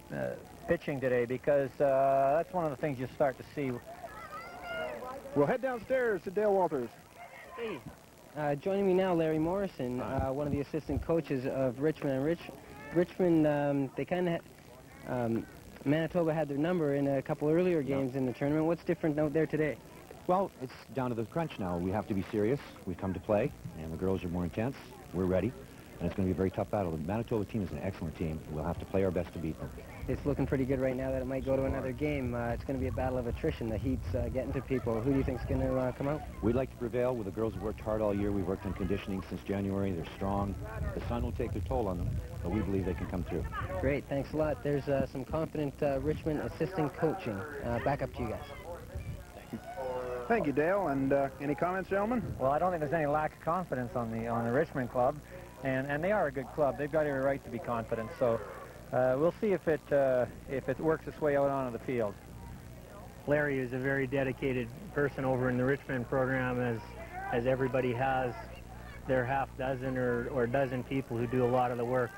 pitching today, because that's one of the things you start to see. We'll head downstairs to Dale Walters. Hey. Joining me now, Larry Morrison, one of the assistant coaches of Richmond. And Richmond, they kind of Manitoba had their number in a couple earlier games in the tournament. What's different out there today? Well, it's down to the crunch now. We have to be serious. We've come to play, and the girls are more intense. We're ready, and it's going to be a very tough battle. The Manitoba team is an excellent team. We'll have to play our best to beat them. It's looking pretty good right now that it might go to another game. It's going to be a battle of attrition. The heat's getting to people. Who do you think's going to come out? We'd like to prevail. With the girls have worked hard all year. We've worked on conditioning since January. They're strong. The sun will take their toll on them, but we believe they can come through. Great. Thanks a lot. There's some confident Richmond assistant coaching. Back up to you guys. Thank you, Dale. And any comments, gentlemen? Well, I don't think there's any lack of confidence on the Richmond club, and they are a good club. They've got every right to be confident. So we'll see if it works its way out onto the field. Larry is a very dedicated person over in the Richmond program, as everybody has their half dozen or dozen people who do a lot of the work.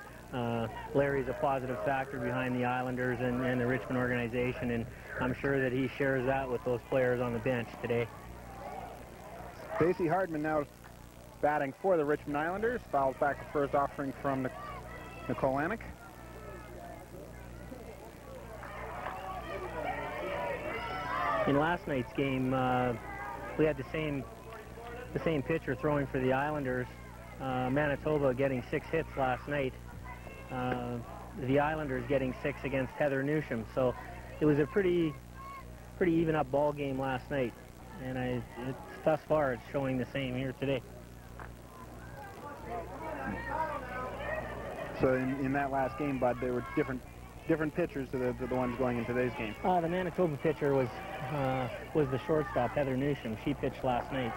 Larry's a positive factor behind the Islanders and the Richmond organization, and I'm sure that he shares that with those players on the bench today. Stacey Hardman now batting for the Richmond Islanders. Fouls back the first offering from Nicole Anick. In last night's game, we had the same pitcher throwing for the Islanders. Manitoba getting 6 hits last night. The Islanders getting 6 against Heather Newsham. So it was a pretty even up ball game last night, and thus far it's showing the same here today. So in that last game, Bud, there were different pitchers to the ones going in today's game. The Manitoba pitcher was the shortstop, Heather Newsham. She pitched last night,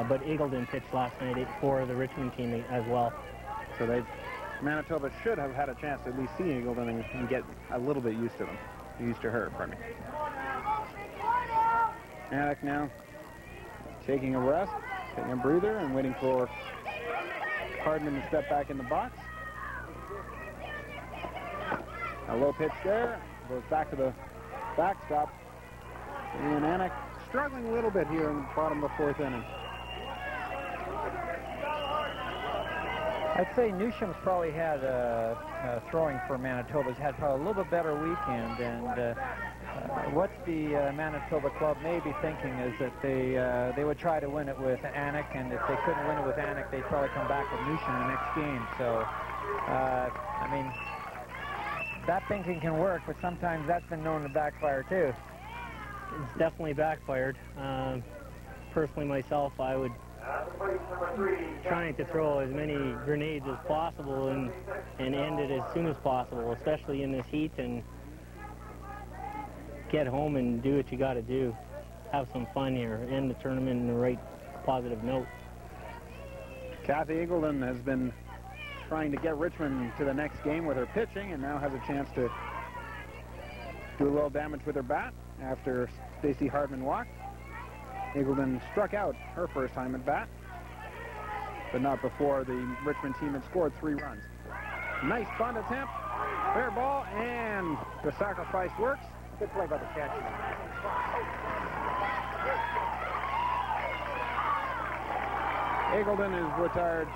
but Eagleton pitched last night for the Richmond team as well. So Manitoba should have had a chance to at least see Eagleton and get a little bit used to them. Used to her, pardon me. Anik now taking a rest, taking a breather, and waiting for Hardman to step back in the box. A low pitch there, goes back to the backstop. And Anik struggling a little bit here in the bottom of the fourth inning. I'd say Newsham's probably had throwing for Manitoba's had probably a little bit better weekend, and what the Manitoba club may be thinking is that they would try to win it with Anik, and if they couldn't win it with Anik, they'd probably come back with Newsham the next game. So, I mean, that thinking can work, but sometimes that's been known to backfire too. It's definitely backfired. Personally, myself, I would trying to throw as many grenades as possible and end it as soon as possible, especially in this heat, and get home and do what you got to do. Have some fun here, end the tournament in the right positive note. Kathy Eagleton has been trying to get Richmond to the next game with her pitching, and now has a chance to do a little damage with her bat after Stacey Hardman walked. Eagleton struck out her first time at bat, but not before the Richmond team had scored 3 runs. Nice bunt attempt, fair ball, and the sacrifice works. Good play by the catcher. Eagleton is retired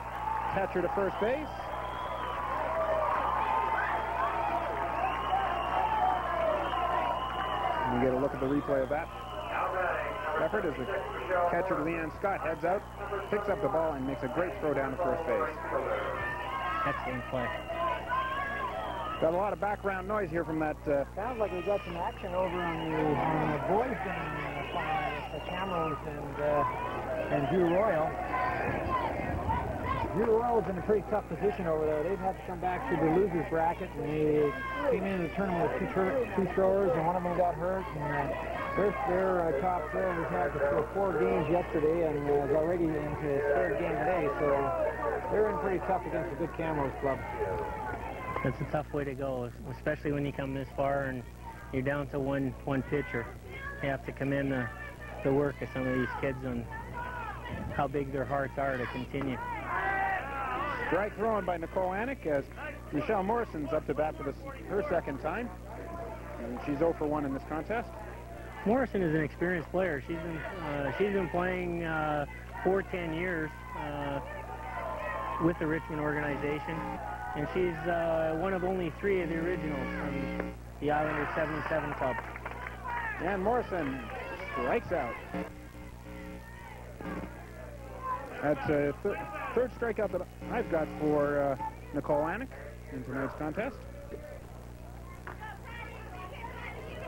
catcher to first base. And we get a look at the replay of that effort as the catcher, Leanne Scott, heads out, picks up the ball, and makes a great throw down to first base. Excellent play. Got a lot of background noise here from that. Sounds like we got some action over on the boys game with the Camerons and Hugh Royal. Hugh Royal's in a pretty tough position over there. They've had to come back to the losers bracket, and they came into the tournament with two throwers, and one of them got hurt. And their top thrower has had to throw 4 games yesterday and is already into his 3rd game today. So they're in pretty tough against a good Camrose club. That's a tough way to go, especially when you come this far and you're down to one pitcher. You have to commend the work of some of these kids and how big their hearts are to continue. Strike thrown by Nicole Anik as Michelle Morrison's up to bat for her 2nd time. And she's 0 for 1 in this contest. Morrison is an experienced player. She's been playing for 10 years with the Richmond organization, and she's one of only 3 of the originals from the Islanders 77 club. And Morrison strikes out. That's a third strikeout that I've got for Nicole Anik in tonight's contest.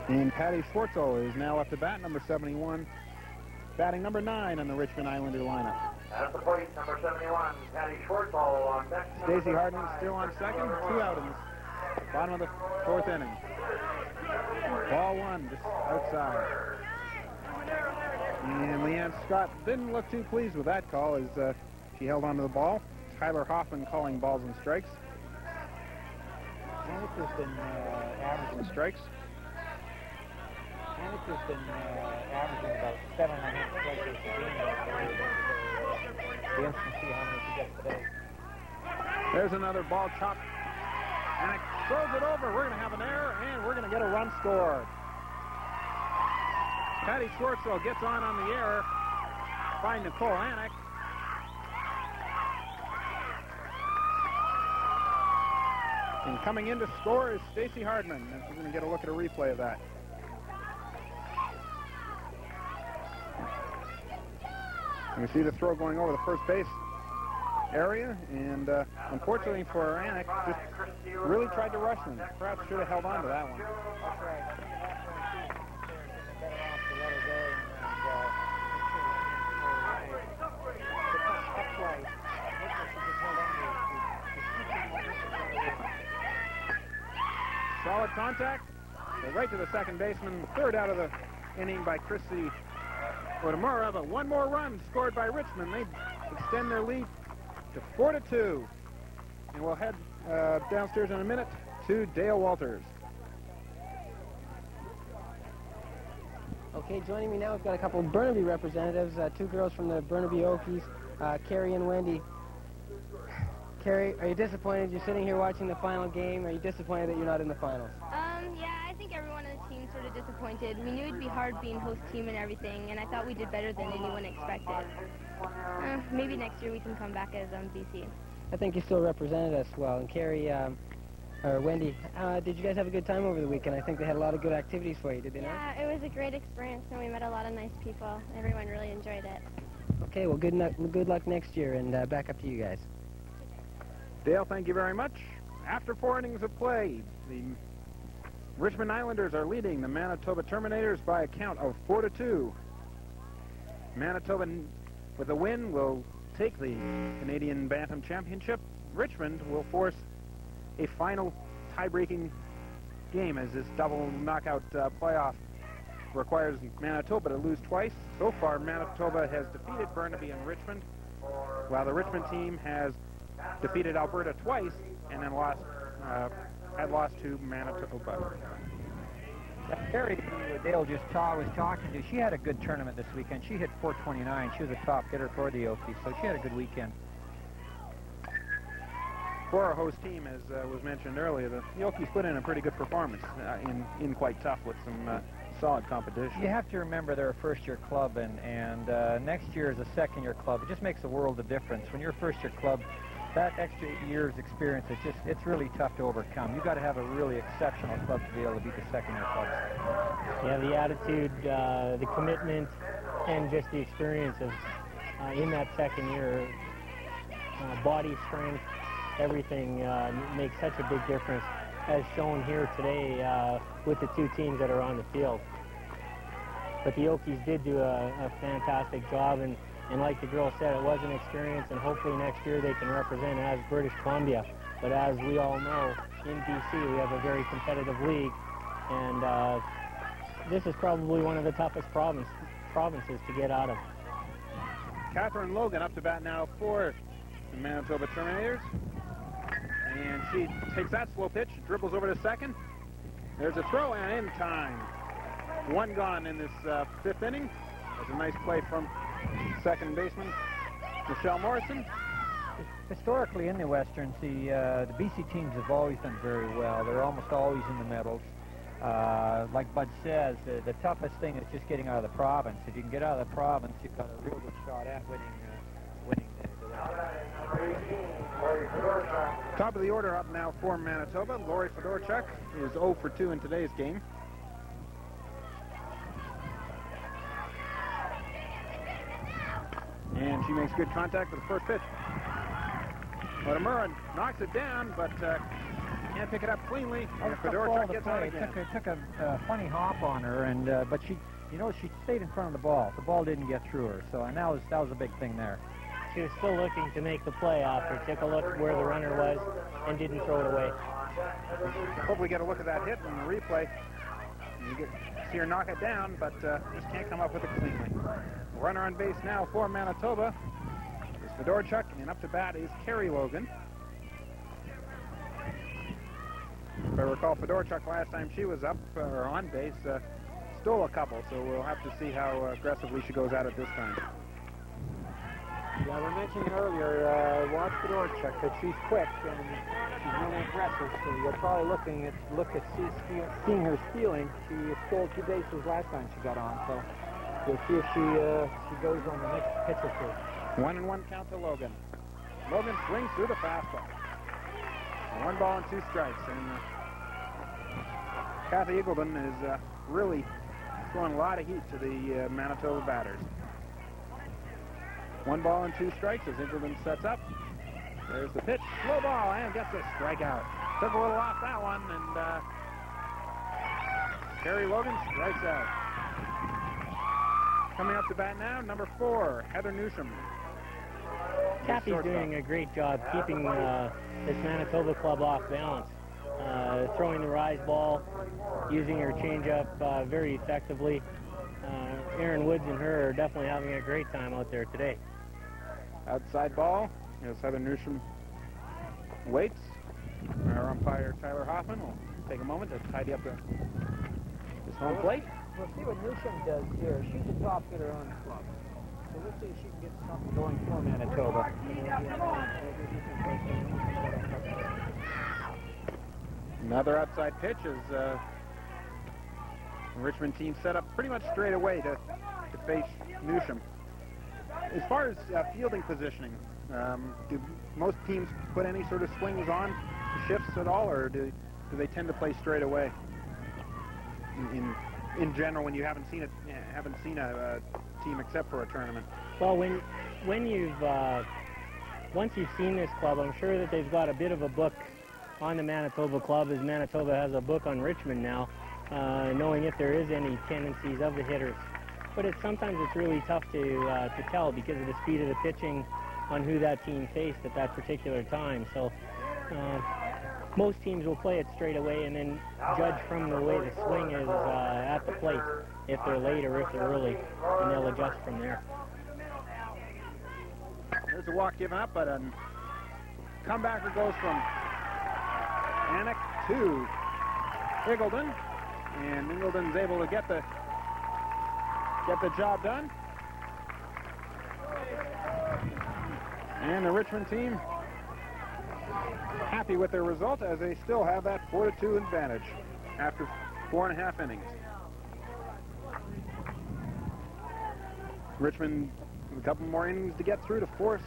And Patty Schwartzel is now up to bat, number 71, batting number 9 on the Richmond Islander lineup. At the plate, number 71, Patty Schwartzel on deck. Stacey Hardman still on second, 2 out in the bottom of the 4th inning. Ball 1, just outside. And Leanne Scott didn't look too pleased with that call as she held onto the ball. Tyler Hoffman calling balls and strikes. Anik has been averaging strikes. Anik has been averaging about 7.5 strikes a game. Be interesting to see how many she gets today. There's another ball chopped. Anik throws it over. We're going to have an error, and we're going to get a run scored. Patty Schwartzel gets on the error by Nicole Anik. And coming in to score is Stacey Hardman. And we're going to get a look at a replay of that. You see the throw going over the first base area, and unfortunately for Anik, just really tried to rush them. Perhaps should have held on to that one. That's right. Solid contact. So right to the second baseman. 3rd out of the inning by Chrissy Otamura, but 1 more run scored by Richmond. They extend their lead to 4-2. And we'll head downstairs in a minute to Dale Walters. Okay, joining me now, we've got a couple of Burnaby representatives, two girls from the Burnaby Okies, Carrie and Wendy. Carrie, are you disappointed you're sitting here watching the final game? Are you disappointed that you're not in the finals? Yeah, I think everyone on the team's sort of disappointed. We knew it'd be hard being host team and everything, and I thought we did better than anyone expected. Maybe next year we can come back as BC. I think you still represented us well. And Carrie, or Wendy, did you guys have a good time over the weekend? I think they had a lot of good activities for you, did they not? Yeah, it was a great experience, and we met a lot of nice people. Everyone really enjoyed it. Okay, well, good luck next year, and back up to you guys. Dale, thank you very much. After 4 innings of play, the Richmond Islanders are leading the Manitoba Terminators by a count of 4-2. Manitoba, with a win, will take the Canadian Bantam Championship. Richmond will force a final tie-breaking game, as this double knockout playoff requires Manitoba to lose twice. So far, Manitoba has defeated Burnaby and Richmond, while the Richmond team has defeated Alberta twice and then had lost to Manitoba. Carrie, who Dale just was talking to, she had a good tournament this weekend. She hit .429. She was a top hitter for the Okies, so she had a good weekend. For our host team, as was mentioned earlier, the Okies put in a pretty good performance in quite tough with some solid competition. You have to remember they're a first-year club, and next year is a second-year club. It just makes a world of difference. When you're a first-year club, that extra year's experience, it's really tough to overcome. You've got to have a really exceptional club to be able to beat the second-year clubs. Yeah, the attitude, the commitment, and just the experience of in that second year, body strength, everything makes such a big difference, as shown here today with the two teams that are on the field. But the Okies did do a fantastic job, and like the girl said, it was an experience, and hopefully next year they can represent as British Columbia. But as we all know, in BC we have a very competitive league, and this is probably one of the toughest provinces to get out of. Catherine Logan up to bat now for the Manitoba Terminators. And she takes that slow pitch, dribbles over to second. There's a throw, and in time. One gone in this fifth inning. There's a nice play from second baseman Michelle Morrison. Historically in the Westerns, the BC teams have always done very well. They're almost always in the medals. Like Bud says, the toughest thing is just getting out of the province. If you can get out of the province, you've got a real good shot at winning the Top of the order up now for Manitoba. Lori Fedorchuk is 0 for 2 in today's game. And she makes good contact with the first pitch. Otamura knocks it down, but can't pick it up cleanly. And Fedorchuk gets out again. It took a funny hop on her, and but she stayed in front of the ball. The ball didn't get through her, so and that was a big thing there. She was still looking to make the play after. Took a look where the runner was and didn't throw it away. Hope we get a look at that hit in the replay. You see her knock it down, but just can't come up with it cleanly. Runner on base now for Manitoba is Fedorchuk, and up to bat is Carrie Logan. If I recall, Fedorchuk last time she was up or on base stole a couple, so we'll have to see how aggressively she goes at it this time. Yeah, we mentioned earlier, watch Fedorchuk, that she's quick and she's really aggressive. So you're probably look at seeing her stealing. She stole 2 bases last time she got on, so we'll see if she goes on the next pitch or two. 1-1 count to Logan. Logan swings through the fastball. 1 ball and 2 strikes, and Kathy Eagleton is really throwing a lot of heat to the Manitoba batters. 1 ball and 2 strikes as Eagleton sets up. There's the pitch, slow ball, and gets a strikeout. Took a little off that one, and Carrie Logan strikes out. Coming up to bat now, number 4, Heather Newsham. Kathy's doing a great job keeping this Manitoba club off balance. Throwing the rise ball, using her changeup very effectively. Aaron Woods and her are definitely having a great time out there today. Outside ball as Heather Newsham waits. Our umpire, Tyler Hoffman, will take a moment to tidy up this home plate. We'll see what Newsham does here. She's a top hitter on the club. So we'll see if she can get something going for Manitoba. Another outside pitch as the Richmond team set up pretty much straight away to face Newsham. As far as fielding positioning, do most teams put any sort of swings on shifts at all, or do they tend to play straight away? In general, when you haven't seen a team except for a tournament. Well, when you've once you've seen this club, I'm sure that they've got a bit of a book on the Manitoba club, as Manitoba has a book on Richmond now, knowing if there is any tendencies of the hitters. But sometimes it's really tough to tell because of the speed of the pitching on who that team faced at that particular time. So most teams will play it straight away and then judge from the way the swing is at the plate, if they're late or if they're early, and they'll adjust from there. There's a walk given up, but a comebacker goes from Anik to Ingleton, and Ingleton's able to get the job done. And the Richmond team happy with their result, as they still have that 4-2 advantage after 4.5 innings. Richmond with a couple more innings to get through to force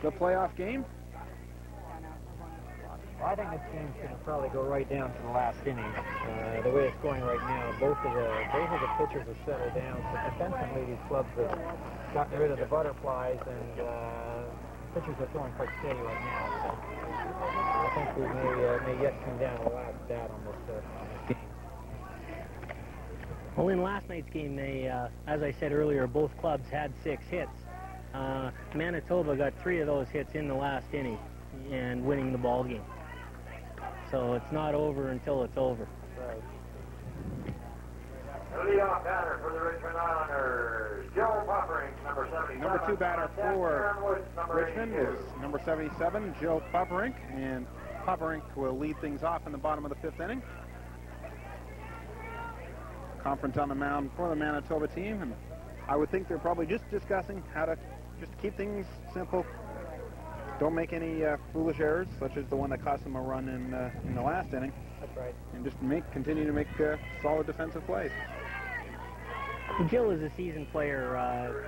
the playoff game. Well, I think this game's going to probably go right down to the last inning. The way it's going right now, both of the pitchers have settled down. So defensively, these clubs have gotten rid of the butterflies, and pitchers are throwing quite steady right now. So I think we may yet come down to the last bat on this game. Well, in last night's game, they, as I said earlier, both clubs had 6 hits. Manitoba got 3 of those hits in the last inning and winning the ball game. So it's not over until it's over. Right. The leadoff batter for the Richmond Islanders, Joe Popperink, number 77. Number 2 batter for Richmond is number 77, Joe Popperink, and Popperink will lead things off in the bottom of the 5th inning. Conference on the mound for the Manitoba team, and I would think they're probably just discussing how to just keep things simple. Don't make any foolish errors, such as the one that cost them a run in the last inning. That's right. And just continue to make solid defensive plays. Jill is a seasoned player.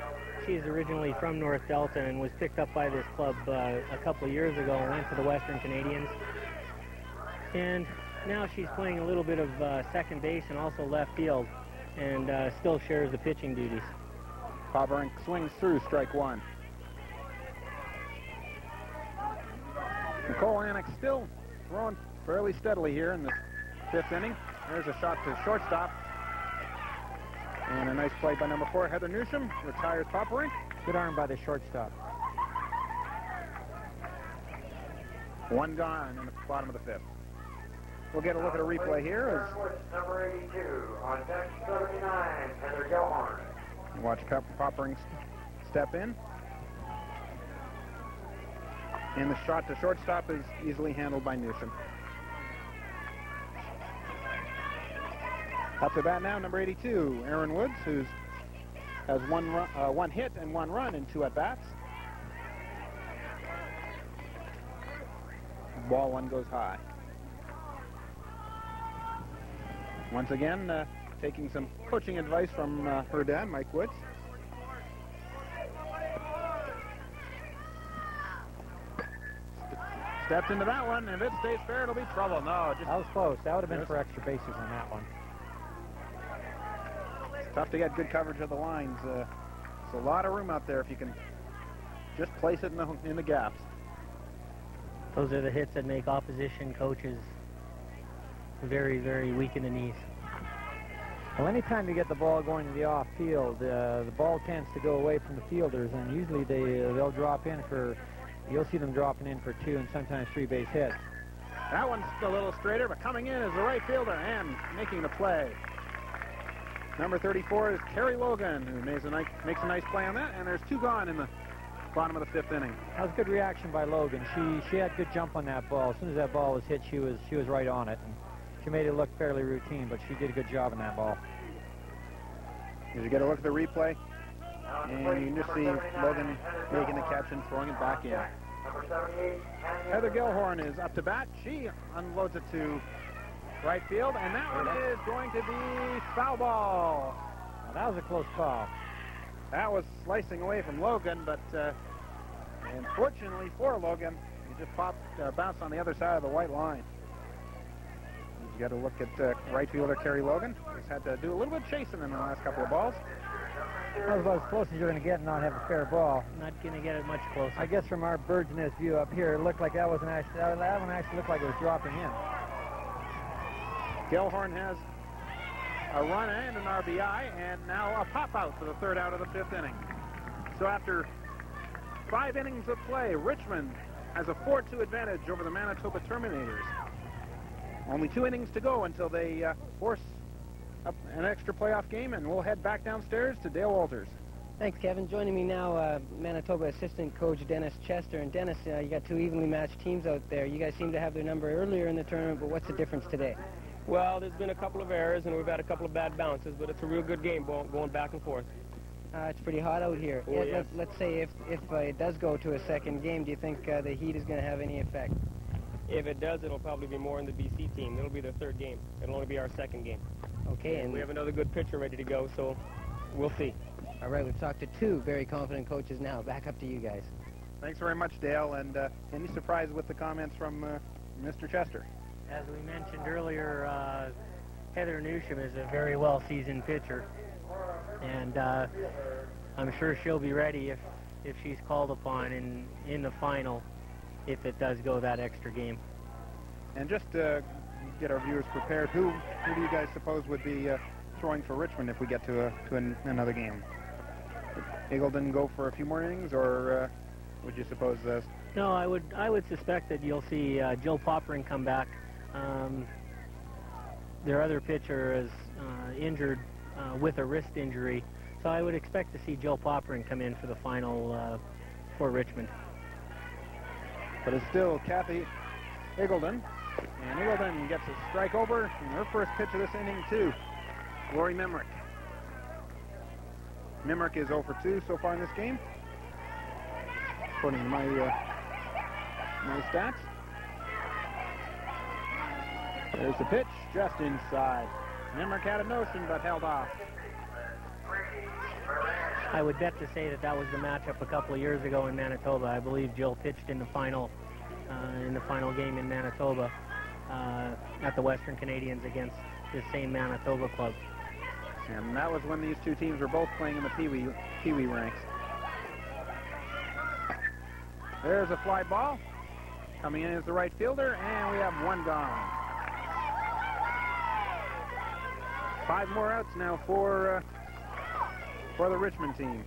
She is originally from North Delta and was picked up by this club a couple of years ago and went to the Western Canadians. And now she's playing a little bit of second base and also left field, and still shares the pitching duties. Popperink swings through strike 1. Nicole Anik still throwing fairly steadily here in the 5th inning. There's a shot to shortstop. And a nice play by number 4, Heather Newsham, retires Popperink. Good arm by the shortstop. 1 gone in the bottom of the 5th. We'll get a look at a replay here. Number 82 on deck 79, Heather Gilhorn. Watch Popperink step in. And the shot to shortstop is easily handled by Newsham. Up to bat now, number 82, Aaron Woods, who has 1 hit and 1 run in 2 at-bats. Ball 1 goes high. Once again, taking some coaching advice from her dad, Mike Woods. Steps into that one, and if it stays fair, it'll be trouble. No, just that was close. That would have been for extra bases on that one. It's tough to get good coverage of the lines. There's a lot of room out there if you can just place it in the gaps. Those are the hits that make opposition coaches very, very weak in the knees. Well, anytime you get the ball going to the off field, the ball tends to go away from the fielders, and usually they'll drop in for. You'll see them dropping in for 2 and sometimes 3 base hits. That one's a little straighter, but coming in is the right fielder and making the play. Number 34 is Carrie Logan, who makes a nice play on that, and there's 2 gone in the bottom of the 5th inning. That was good reaction by Logan. She had good jump on that ball. As soon as that ball was hit, she was right on it. And she made it look fairly routine, but she did a good job on that ball. As you get a look at the replay, and you can just see Logan making the catch and throwing it back in. Heather Gilhorn is up to bat. She unloads it to right field, and that one is going to be foul ball. Now, that was a close call. That was slicing away from Logan, but unfortunately for Logan, he just bounced on the other side of the white line. You got to look at right fielder Kerry Logan. He's had to do a little bit of chasing in the last couple of balls. That was about as close as you're going to get and not have a fair ball. Not going to get it much closer. I guess from our bird's nest view up here, it looked like that one actually looked like it was dropping in. Gilhorn has a run and an RBI, and now a pop-out for the 3rd out of the 5th inning. So after 5 innings of play, Richmond has a 4-2 advantage over the Manitoba Terminators. Only 2 innings to go until they force up an extra playoff game, and we'll head back downstairs to Dale Walters. Thanks, Kevin. Joining me now, Manitoba assistant coach Dennis Chester. And Dennis, you got 2 evenly matched teams out there. You guys seem to have their number earlier in the tournament, but what's the difference today? Well, there's been a couple of errors, and we've had a couple of bad bounces, but it's a real good game going back and forth. It's pretty hot out here. Oh, yes. Let's say if it does go to a second game, do you think the heat is going to have any effect? If it does, it'll probably be more in the BC team. It'll be their 3rd game. It'll only be our 2nd game. Okay. And we have another good pitcher ready to go, so we'll see. All right, we've talked to 2 very confident coaches now. Back up to you guys. Thanks very much, Dale. And any surprise with the comments from Mr. Chester? As we mentioned earlier, Heather Newsham is a very well-seasoned pitcher, and I'm sure she'll be ready if she's called upon in the final, if it does go that extra game. And just to get our viewers prepared, who do you guys suppose would be throwing for Richmond if we get to another game? Would Eagleton go for a few more innings, or would you suppose? No, I would suspect that you'll see Jill Poppering come back. Their other pitcher is injured with a wrist injury, so I would expect to see Jill Poppering come in for the final for Richmond. But it's still Kathy Eagleton, and Eagleton gets a strike over in her first pitch of this inning to Lori Memrick. Memrick is 0 for 2 so far in this game, according to my stats. There's the pitch, just inside. Memrick had a notion, but held off. I would bet to say that was the matchup a couple of years ago in Manitoba. I believe Jill pitched in the final game in Manitoba at the Western Canadians against the same Manitoba club. And that was when these 2 teams were both playing in the Pee Wee ranks. There's a fly ball. Coming in as the right fielder, and we have 1 gone. 5 more outs now for the Richmond team.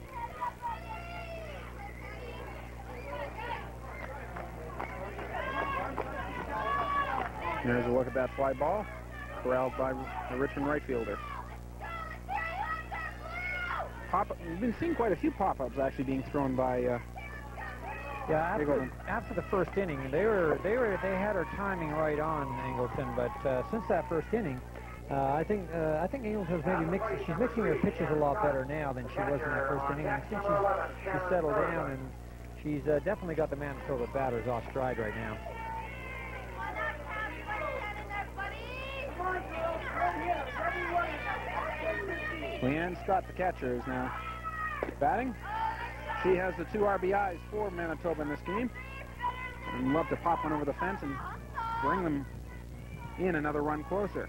There's a look at that fly ball, corralled by the Richmond right fielder. We've been seeing quite a few pop-ups actually being thrown by. After the first inning, they had her timing right on Angleton, but since that first inning, I think Angleton's maybe she's mixing her pitches a lot better now than she was in the first inning. I think she's settled down, and she's definitely got the Manitoba batters off stride right now. Leanne Scott, the catcher, is now batting. She has the 2 RBIs for Manitoba in this game. And love to pop one over the fence and bring them in another run closer.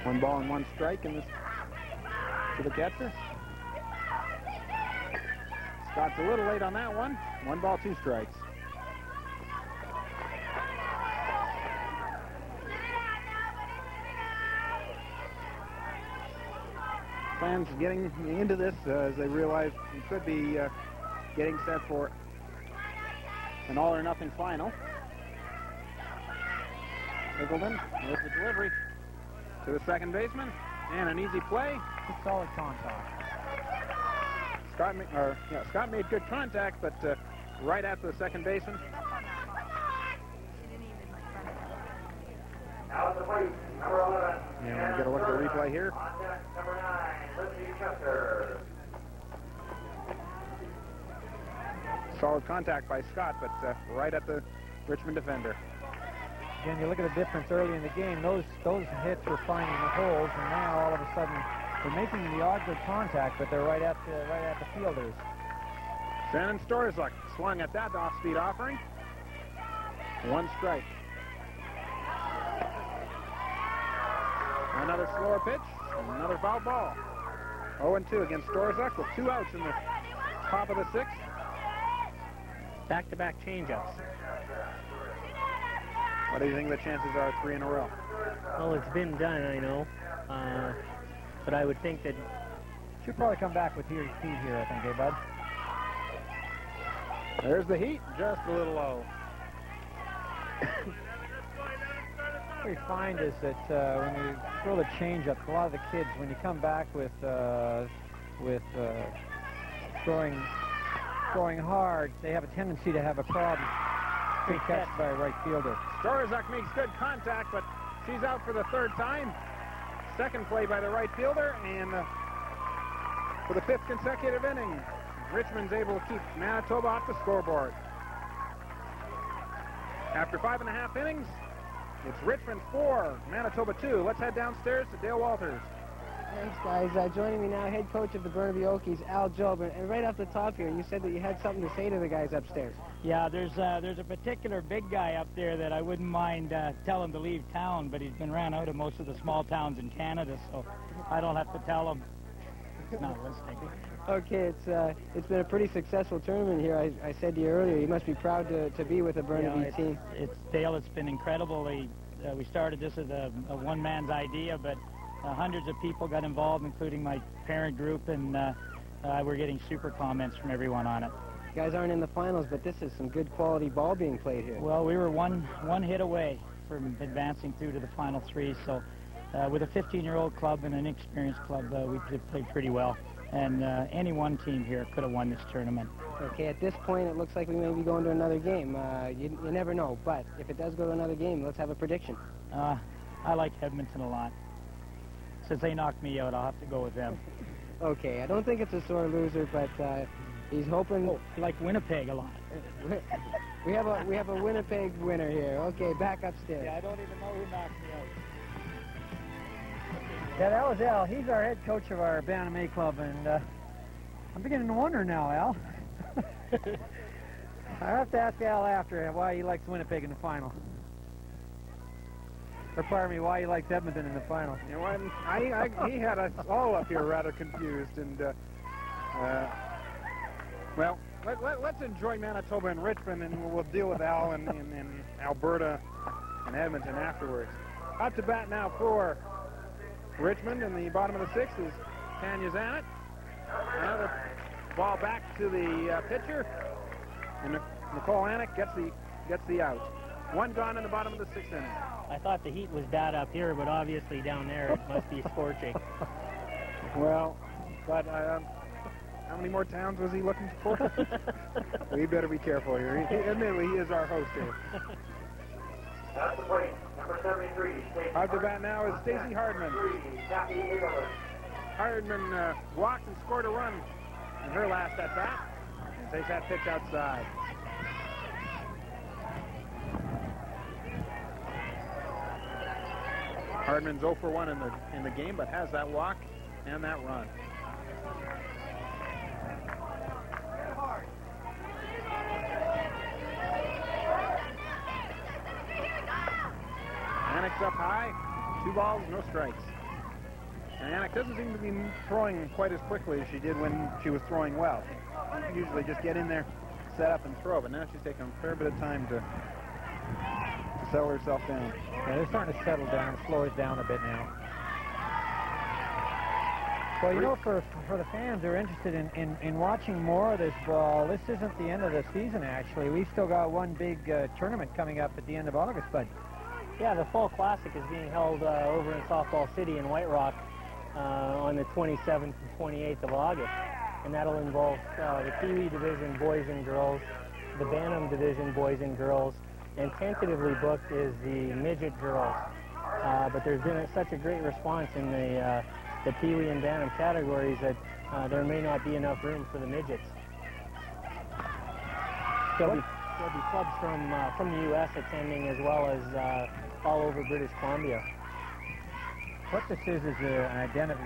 1 ball and 1 strike in this to the catcher. Scott's a little late on that one. 1 ball, 2 strikes. Fans getting into this as they realize we could be getting set for an all-or-nothing final. Eagleton with the delivery to the second baseman, and an easy play. Good solid contact. Scott made good contact, but right at the second baseman. Out of the plate, number 11. And we get a look at the replay here. On deck, number 9, Lindsey Chester. Solid contact by Scott, but right at the Richmond defender. Again, you look at the difference early in the game. Those hits were finding the holes, and now all of a sudden they're making the odd good contact, but they're right at the fielders. Shannon Storzuk swung at that off-speed offering. One strike. Another slower pitch, another foul ball. 0-2 against Storzuk with 2 outs in the top of the 6th. Back-to-back changeups. What do you think the chances are 3 in a row? Well, it's been done, I know. But I would think that... Should probably come back with heat here, I think, Bud? There's the heat, just a little low. What we find is that when you throw the changeup, a lot of the kids, when you come back with throwing hard, they have a tendency to have a problem. Big catch by a right fielder. Storzuk makes good contact, but she's out for the 3rd time. Second play by the right fielder, and for the 5th consecutive inning, Richmond's able to keep Manitoba off the scoreboard. After 5.5 innings, it's Richmond 4, Manitoba 2. Let's head downstairs to Dale Walters. Thanks, guys. Joining me now, head coach of the Burnaby Okies, Al Job. And right off the top here, you said that you had something to say to the guys upstairs. Yeah, there's a particular big guy up there that I wouldn't mind telling to leave town, but he's been ran out of most of the small towns in Canada, so I don't have to tell him. He's not listening. Okay, it's been a pretty successful tournament here. I said to you earlier, you must be proud to be with the Burnaby team. Dale, it's been incredible. We started this as a one-man's idea, but hundreds of people got involved, including my parent group, and we're getting super comments from everyone on it. You guys aren't in the finals, but this is some good quality ball being played here. Well, we were one hit away from advancing through to the final 3, so with a 15-year-old club and an inexperienced club, we played pretty well. And any one team here could have won this tournament. Okay, at this point, it looks like we may be going to another game. You never know, but if it does go to another game, let's have a prediction. I like Edmonton a lot. Since they knocked me out, I'll have to go with them. Okay, I don't think it's a sore loser, but he's hoping... Oh, I like Winnipeg a lot. we have a Winnipeg winner here. Okay, back upstairs. Yeah, I don't even know who knocked me out. Yeah, that was Al. He's our head coach of our Bantam A club, and I'm beginning to wonder now, Al. I have to ask Al after why he likes Winnipeg in the final. Or pardon me, why he likes Edmonton in the final. You know what? He had us all up here rather confused, and well, let's enjoy Manitoba and Richmond, and we'll deal with Al and Alberta and Edmonton afterwards. Up to bat now for Richmond in the bottom of the 6th is Tanya Zanet. Another ball back to the pitcher, and Nicole Anik gets the out. One gone in the bottom of the 6th inning. I thought the heat was bad up here, but obviously down there it must be scorching. Well, but how many more towns was he looking for? We better be careful here. Admittedly, he is our host here. That's the plate, number 73. Out to bat now is Stacey Hardman. Hardman walked and scored a run in her last at bat and takes that pitch outside. Hardman's 0 for 1 in the game, but has that walk and that run. Anik's up high, 2 balls, no strikes. And Anik doesn't seem to be throwing quite as quickly as she did when she was throwing well. She can usually just get in there, set up, and throw, but now she's taking a fair bit of time to settle herself down. Yeah, they're starting to settle down, slow it down a bit now. Well, you know, for the fans who are interested in watching more of this ball, this isn't the end of the season, actually. We've still got one big tournament coming up at the end of August, but... Yeah, the Fall Classic is being held over in Softball City in White Rock on the 27th and 28th of August. and that'll involve the Pee Wee division boys and girls, the Bantam division boys and girls, and tentatively booked is the midget girls. But there's been such a great response in the Pee Wee and Bantam categories that there may not be enough room for the midgets. There'll be clubs from the U.S. attending, as well as all over British Columbia. What this is Kevin,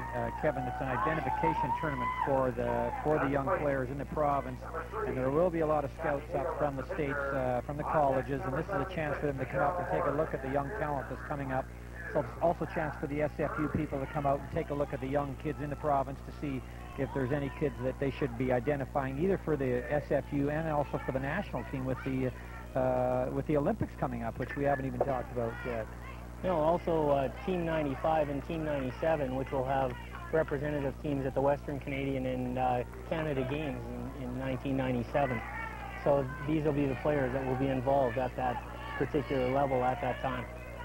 it's an identification tournament for the young players in the province, and there will be a lot of scouts up from the states, from the colleges, and this is a chance for them to come up and take a look at the young talent that's coming up. So it's also a chance for the SFU people to come out and take a look at the young kids in the province to see if there's any kids that they should be identifying, either for the SFU and also for the national team with the Olympics coming up, which we haven't even talked about yet. You know, also Team 95 and Team 97, which will have representative teams at the Western Canadian and Canada Games in 1997. So these will be the players that will be involved at that particular level at that time.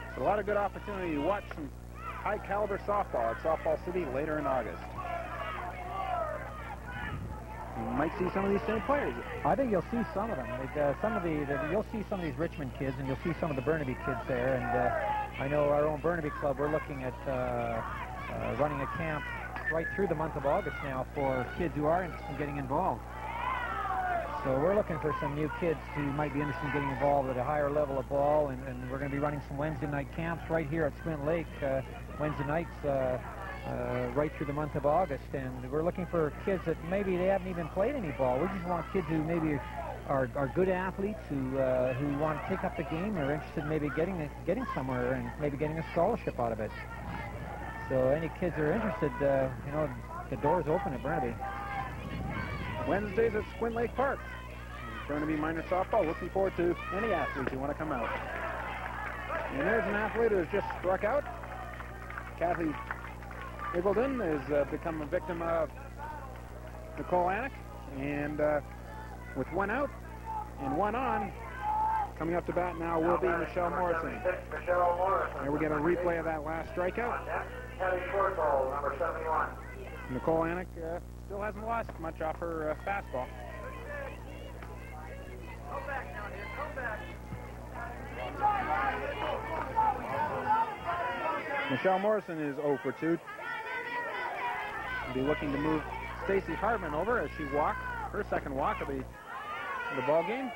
It's a lot of good opportunity to watch some high-caliber softball at Softball City later in August. You might see some of these same players. I think you'll see some of them. You'll see some of these Richmond kids, and you'll see some of the Burnaby kids there. And I know our own Burnaby club, we're looking at running a camp right through the month of August now for kids who are interested in getting involved. So we're looking for some new kids who might be interested in getting involved at a higher level of ball, and we're going to be running some Wednesday night camps right here at Squint Lake, Wednesday nights right through the month of August. And we're looking for kids that maybe they haven't even played any ball. We just want kids who maybe are good athletes who want to take up the game or are interested in maybe getting somewhere and maybe getting a scholarship out of it. So any kids that are interested, the door's open at Burnaby. Wednesdays at Squint Lake Park. Burnaby Minor Softball. Looking forward to any athletes who want to come out. And there's an athlete who has just struck out. Kathy Iggleton has become a victim of Nicole Anik. And with one out and one on, coming up to bat now will be Michelle Morrison. Here we get a replay of that last strikeout. Number 71. Nicole Anik still hasn't lost much off her fastball. Michelle Morrison is 0 for 2. Will be looking to move Stacy Hartman over as she walks her second walk of the ball game.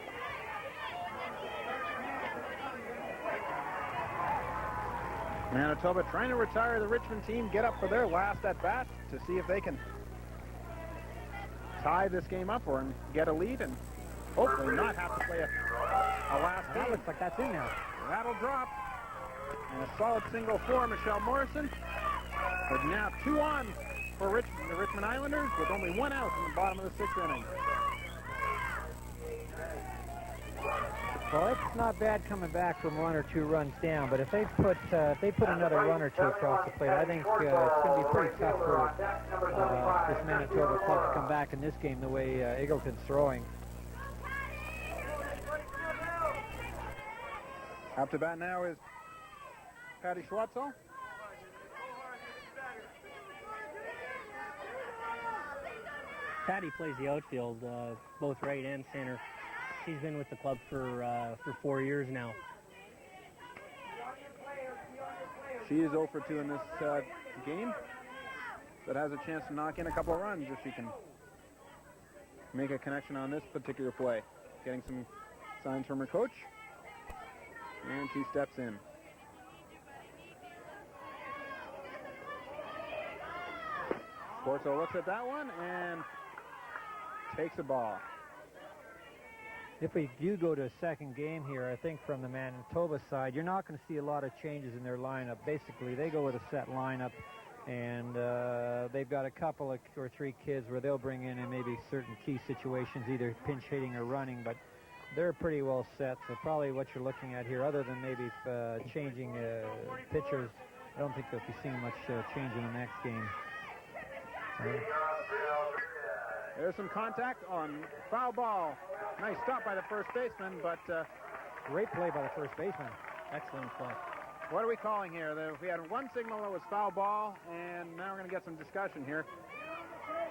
Manitoba trying to retire the Richmond team, get up for their last at-bat to see if they can tie this game up or get a lead and hopefully not have to play a last game. That looks like that's in there. That'll drop. And a solid single for Michelle Morrison. But now 2 on for the Richmond Islanders with only 1 out in the bottom of the 6th inning. Well, it's not bad coming back from 1 or 2 runs down, but if they put another run or 2 across the plate, I think it's going to be pretty tough for this Manitoba club to come back in this game the way Eagleton's throwing. Up to bat now is Patty Schwartzel. Patty plays the outfield, both right and center. She's been with the club for 4 years now. She is 0 for 2 in this game, but has a chance to knock in a couple of runs if she can make a connection on this particular play. Getting some signs from her coach, and she steps in. Corso looks at that one and takes a ball. If we do go to a second game here, I think from the Manitoba side, you're not going to see a lot of changes in their lineup. Basically, they go with a set lineup, and they've got a couple of or 3 kids where they'll bring in maybe certain key situations, either pinch hitting or running, but they're pretty well set. So probably what you're looking at here, other than maybe changing pitchers, I don't think they'll be seeing much change in the next game. There's some contact on foul ball. Nice stop by the first baseman, but great play by the first baseman. Excellent play. What are we calling here? We had one signal that was foul ball, and now we're going to get some discussion here.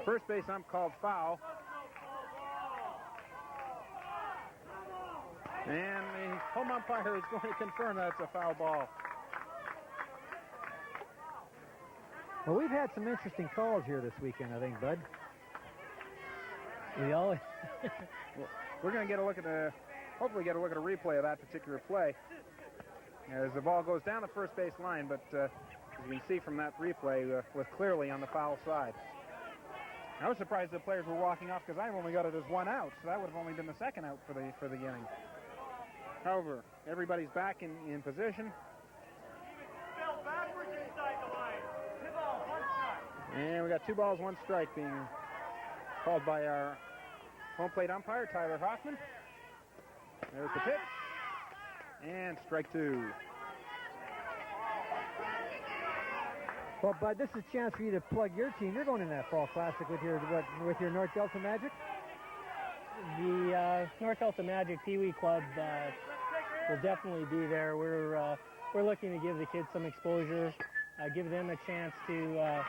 First base ump called foul. And the home umpire is going to confirm that it's a foul ball. Well, we've had some interesting calls here this weekend, I think, Bud. We always... We're going to get a look at hopefully get a look at a replay of that particular play as the ball goes down the first base line, but as you can see from that replay, was clearly on the foul side. I was surprised the players were walking off because I've only got it as one out, so that would have only been the second out for the inning. However, everybody's back in position. And we got 2 balls, 1 strike being called by our home plate umpire, Tyler Hoffman. There's the pitch. And strike 2. Well, Bud, this is a chance for you to plug your team. You're going in that Fall Classic with your North Delta Magic? The North Delta Magic Pee Wee Club will definitely be there. We're looking to give the kids some exposure, give them a chance to...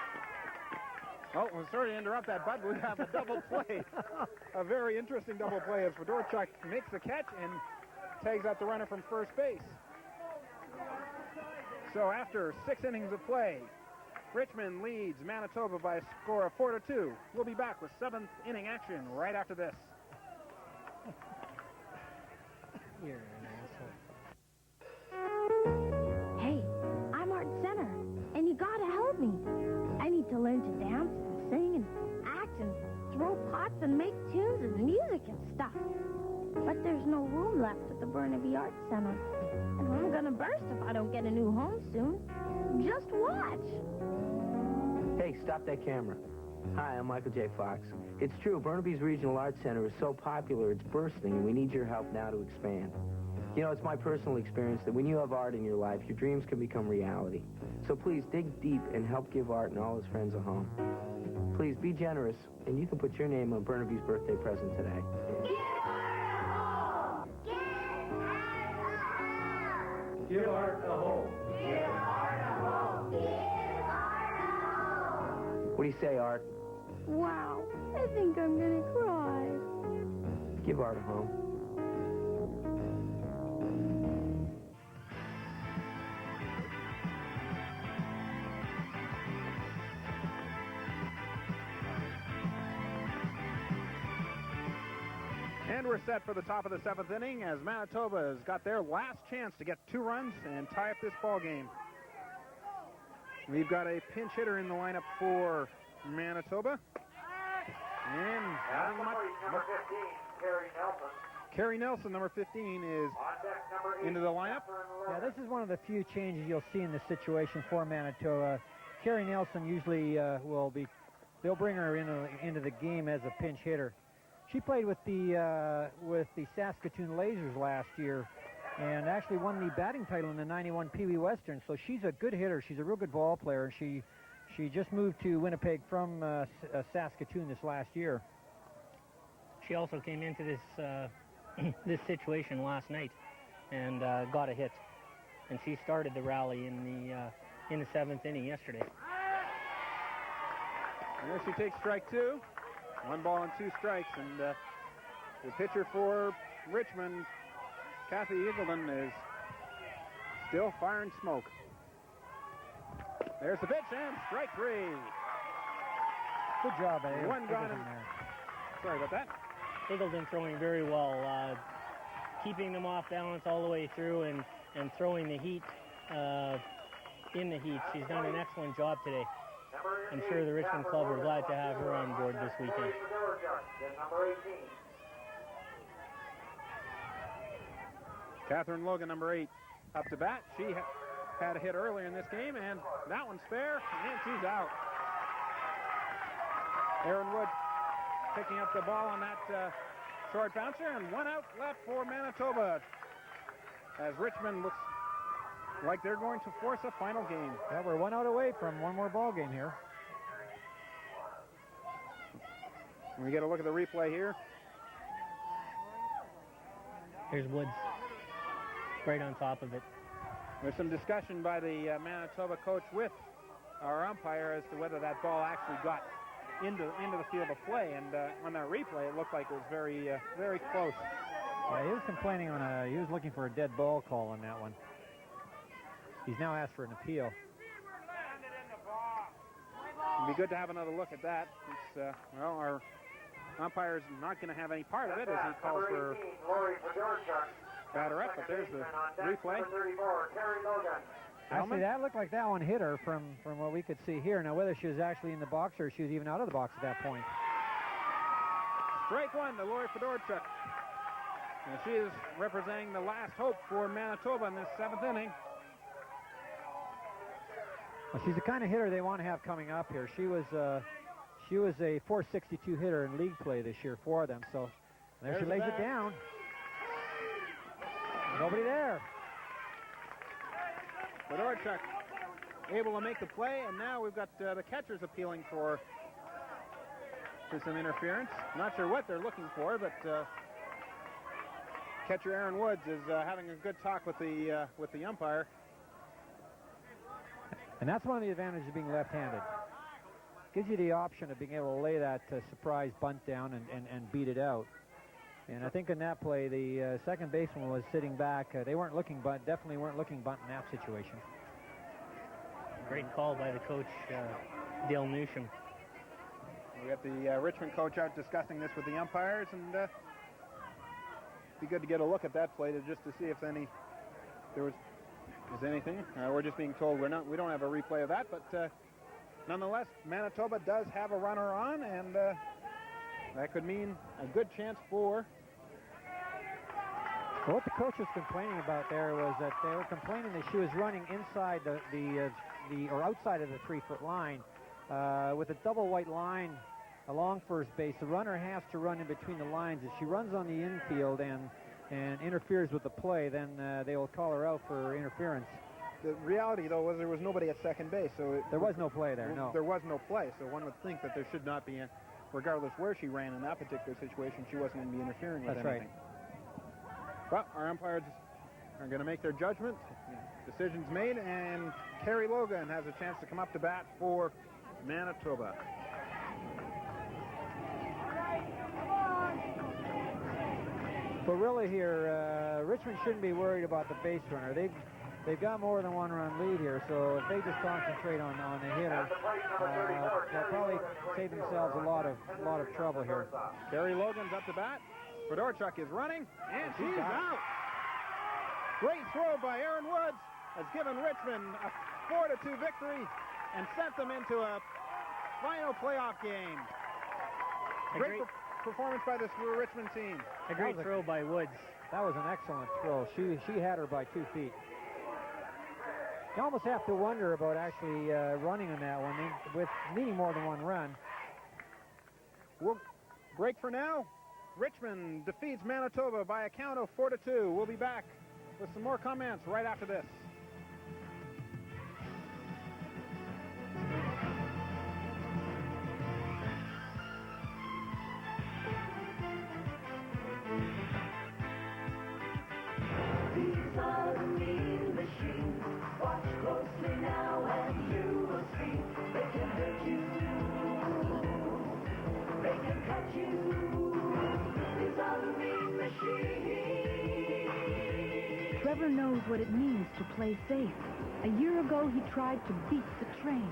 Oh, well, sorry to interrupt that, Bud. We have a double play. A very interesting double play as Fedorchuk makes the catch and tags out the runner from first base. So after 6 innings of play, Richmond leads Manitoba by a score of 4-2. We'll be back with 7th inning action right after this. You're an asshole. Hey, I'm Art Center, and you gotta help me. I need to learn to dance and sing and act and throw pots and make tunes and music and stuff. But there's no room left at the Burnaby Arts Center. And I'm gonna burst if I don't get a new home soon. Just watch. Hey, stop that camera. Hi, I'm Michael J. Fox. It's true, Burnaby's Regional Arts Center is so popular it's bursting, and we need your help now to expand. You know, it's my personal experience that when you have art in your life, your dreams can become reality. So please dig deep and help give Art and all his friends a home. Please be generous, and you can put your name on Burnaby's birthday present today. Give Art a home. Give Art a home. Give Art a home. What do you say, Art? Wow, I think I'm gonna cry. Give Art a home. And we're set for the top of the 7th inning as Manitoba has got their last chance to get 2 runs and tie up this ball game. We've got a pinch hitter in the lineup for Manitoba. And number 15, Kerry Nelson. Kerry Nelson, number 15, is into the lineup. Yeah, this is one of the few changes you'll see in this situation for Manitoba. Kerry Nelson usually they'll bring her into the game as a pinch hitter. She played with the Saskatoon Lasers last year and actually won the batting title in the 91 Pee Wee Western. So she's a good hitter. She's a real good ball player. She just moved to Winnipeg from Saskatoon this last year. She also came into this this situation last night and got a hit. And she started the rally in the 7th inning yesterday. And there she takes strike 2. 1 ball and 2 strikes, and the pitcher for Richmond, Kathy Eagleton, is still firing smoke. There's the pitch, and strike 3. Good job, Abe. 1 gone. Sorry about that. Eagleton throwing very well, keeping them off balance all the way through and throwing the heat in the heat. She's done an excellent job today. I'm sure the Richmond Club are glad to have her on board this weekend. Catherine Logan, number 8, up to bat. She had a hit earlier in this game, and that one's fair, and she's out. Aaron Wood picking up the ball on that short bouncer, and 1 out left for Manitoba as Richmond looks like they're going to force a final game. Yeah, we're 1 out away from one more ball game here. We get a look at the replay here. Here's Woods, right on top of it. There's some discussion by the Manitoba coach with our umpire as to whether that ball actually got into the field of play, and on that replay, it looked like it was very close. Yeah, he was complaining he was looking for a dead ball call on that one. He's now asked for an appeal. It'd be good to have another look at that. Well, our umpire's not going to have any part of it as he calls for batter up, but there's the replay. Actually, that looked like that one hit her from what we could see here. Now, whether she was actually in the box or she was even out of the box at that point. Strike one to Lori Fedorchuk. And she is representing the last hope for Manitoba in this 7th inning. Well, she's the kind of hitter they want to have coming up here. She was a .462 hitter in league play this year for them. So there she lays it down. Nobody there. Fedorchuk able to make the play, and now we've got the catchers appealing for some interference. Not sure what they're looking for, but catcher Aaron Woods is having a good talk with the umpire. And that's one of the advantages of being left-handed. Gives you the option of being able to lay that surprise bunt down and beat it out. And I think in that play, the second baseman was sitting back. They weren't looking bunt, definitely weren't looking bunt in that situation. Great call by the coach, Dale Newsham. We got the Richmond coach out discussing this with the umpires, and it'd be good to get a look at that play just to see if there was anything. We're just being told we don't have a replay of that, but nonetheless, Manitoba does have a runner on, and that could mean a good chance for. Well, what the coach was complaining about there was that they were complaining that she was running inside or outside of the 3-foot line with a double white line along first base. The runner has to run in between the lines. If she runs on the infield and interferes with the play, then they will call her out for interference. The reality, though, was there was nobody at second base, so there was no play there. No, there was no play. So one would think that there should not be, regardless where she ran in that particular situation, she wasn't going to be interfering with anything. Right. But our umpires are going to make their judgment. Decision's made, and Carrie Logan has a chance to come up to bat for Manitoba. But really here, Richmond shouldn't be worried about the base runner. They've got more than one run lead here, so if they just concentrate on the hitter, they'll probably save themselves a lot of trouble here. Carrie Logan's up to bat. Fedorchuk is running, and she's out. Great throw by Aaron Woods has given Richmond a 4-2 victory and sent them into a final playoff game. Great performance by this Richmond team. A great throw by Woods. That was an excellent throw. She had her by 2 feet. You almost have to wonder about actually running on that one with needing more than one run. We'll break for now. Richmond defeats Manitoba by a count of 4-2. We'll be back with some more comments right after this. These are the mean machines. Watch closely now and you will see they can hurt you. They can cut you. These are the mean machines. Trevor knows what it means to play safe. A year ago, he tried to beat the train.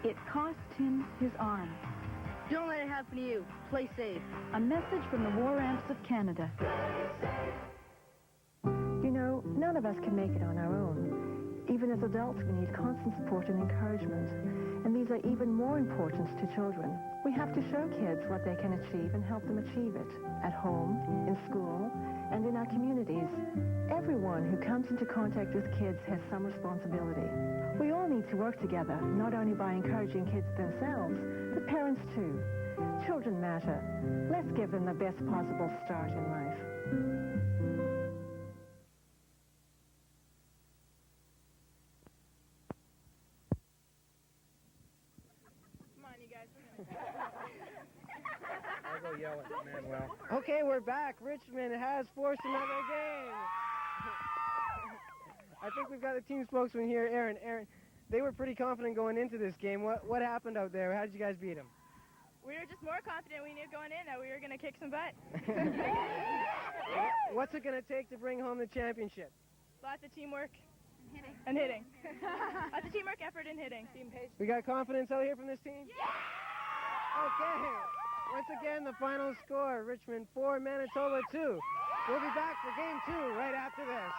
It cost him his arm. Don't let it happen to you. Play safe. A message from the War Amps of Canada. You know, none of us can make it on our own. Even as adults, we need constant support and encouragement. And these are even more important to children. We have to show kids what they can achieve and help them achieve it. At home, in school, and in our communities. Everyone who comes into contact with kids has some responsibility. We all need to work together, not only by encouraging kids themselves, but parents too. Children matter. Let's give them the best possible start in life. I'll go yell at Manuel. Okay, we're back. Richmond has forced another game. I think we've got a team spokesman here, Aaron. Aaron, they were pretty confident going into this game. What happened out there? How did you guys beat them? We were just more confident. We knew going in that we were going to kick some butt. What's it going to take to bring home the championship? Lots of teamwork. And hitting. Lots of teamwork, effort, and hitting. We got confidence out here from this team? Yeah! Okay. Once again, the final score, Richmond 4, Manitoba 2. We'll be back for game 2 right after this.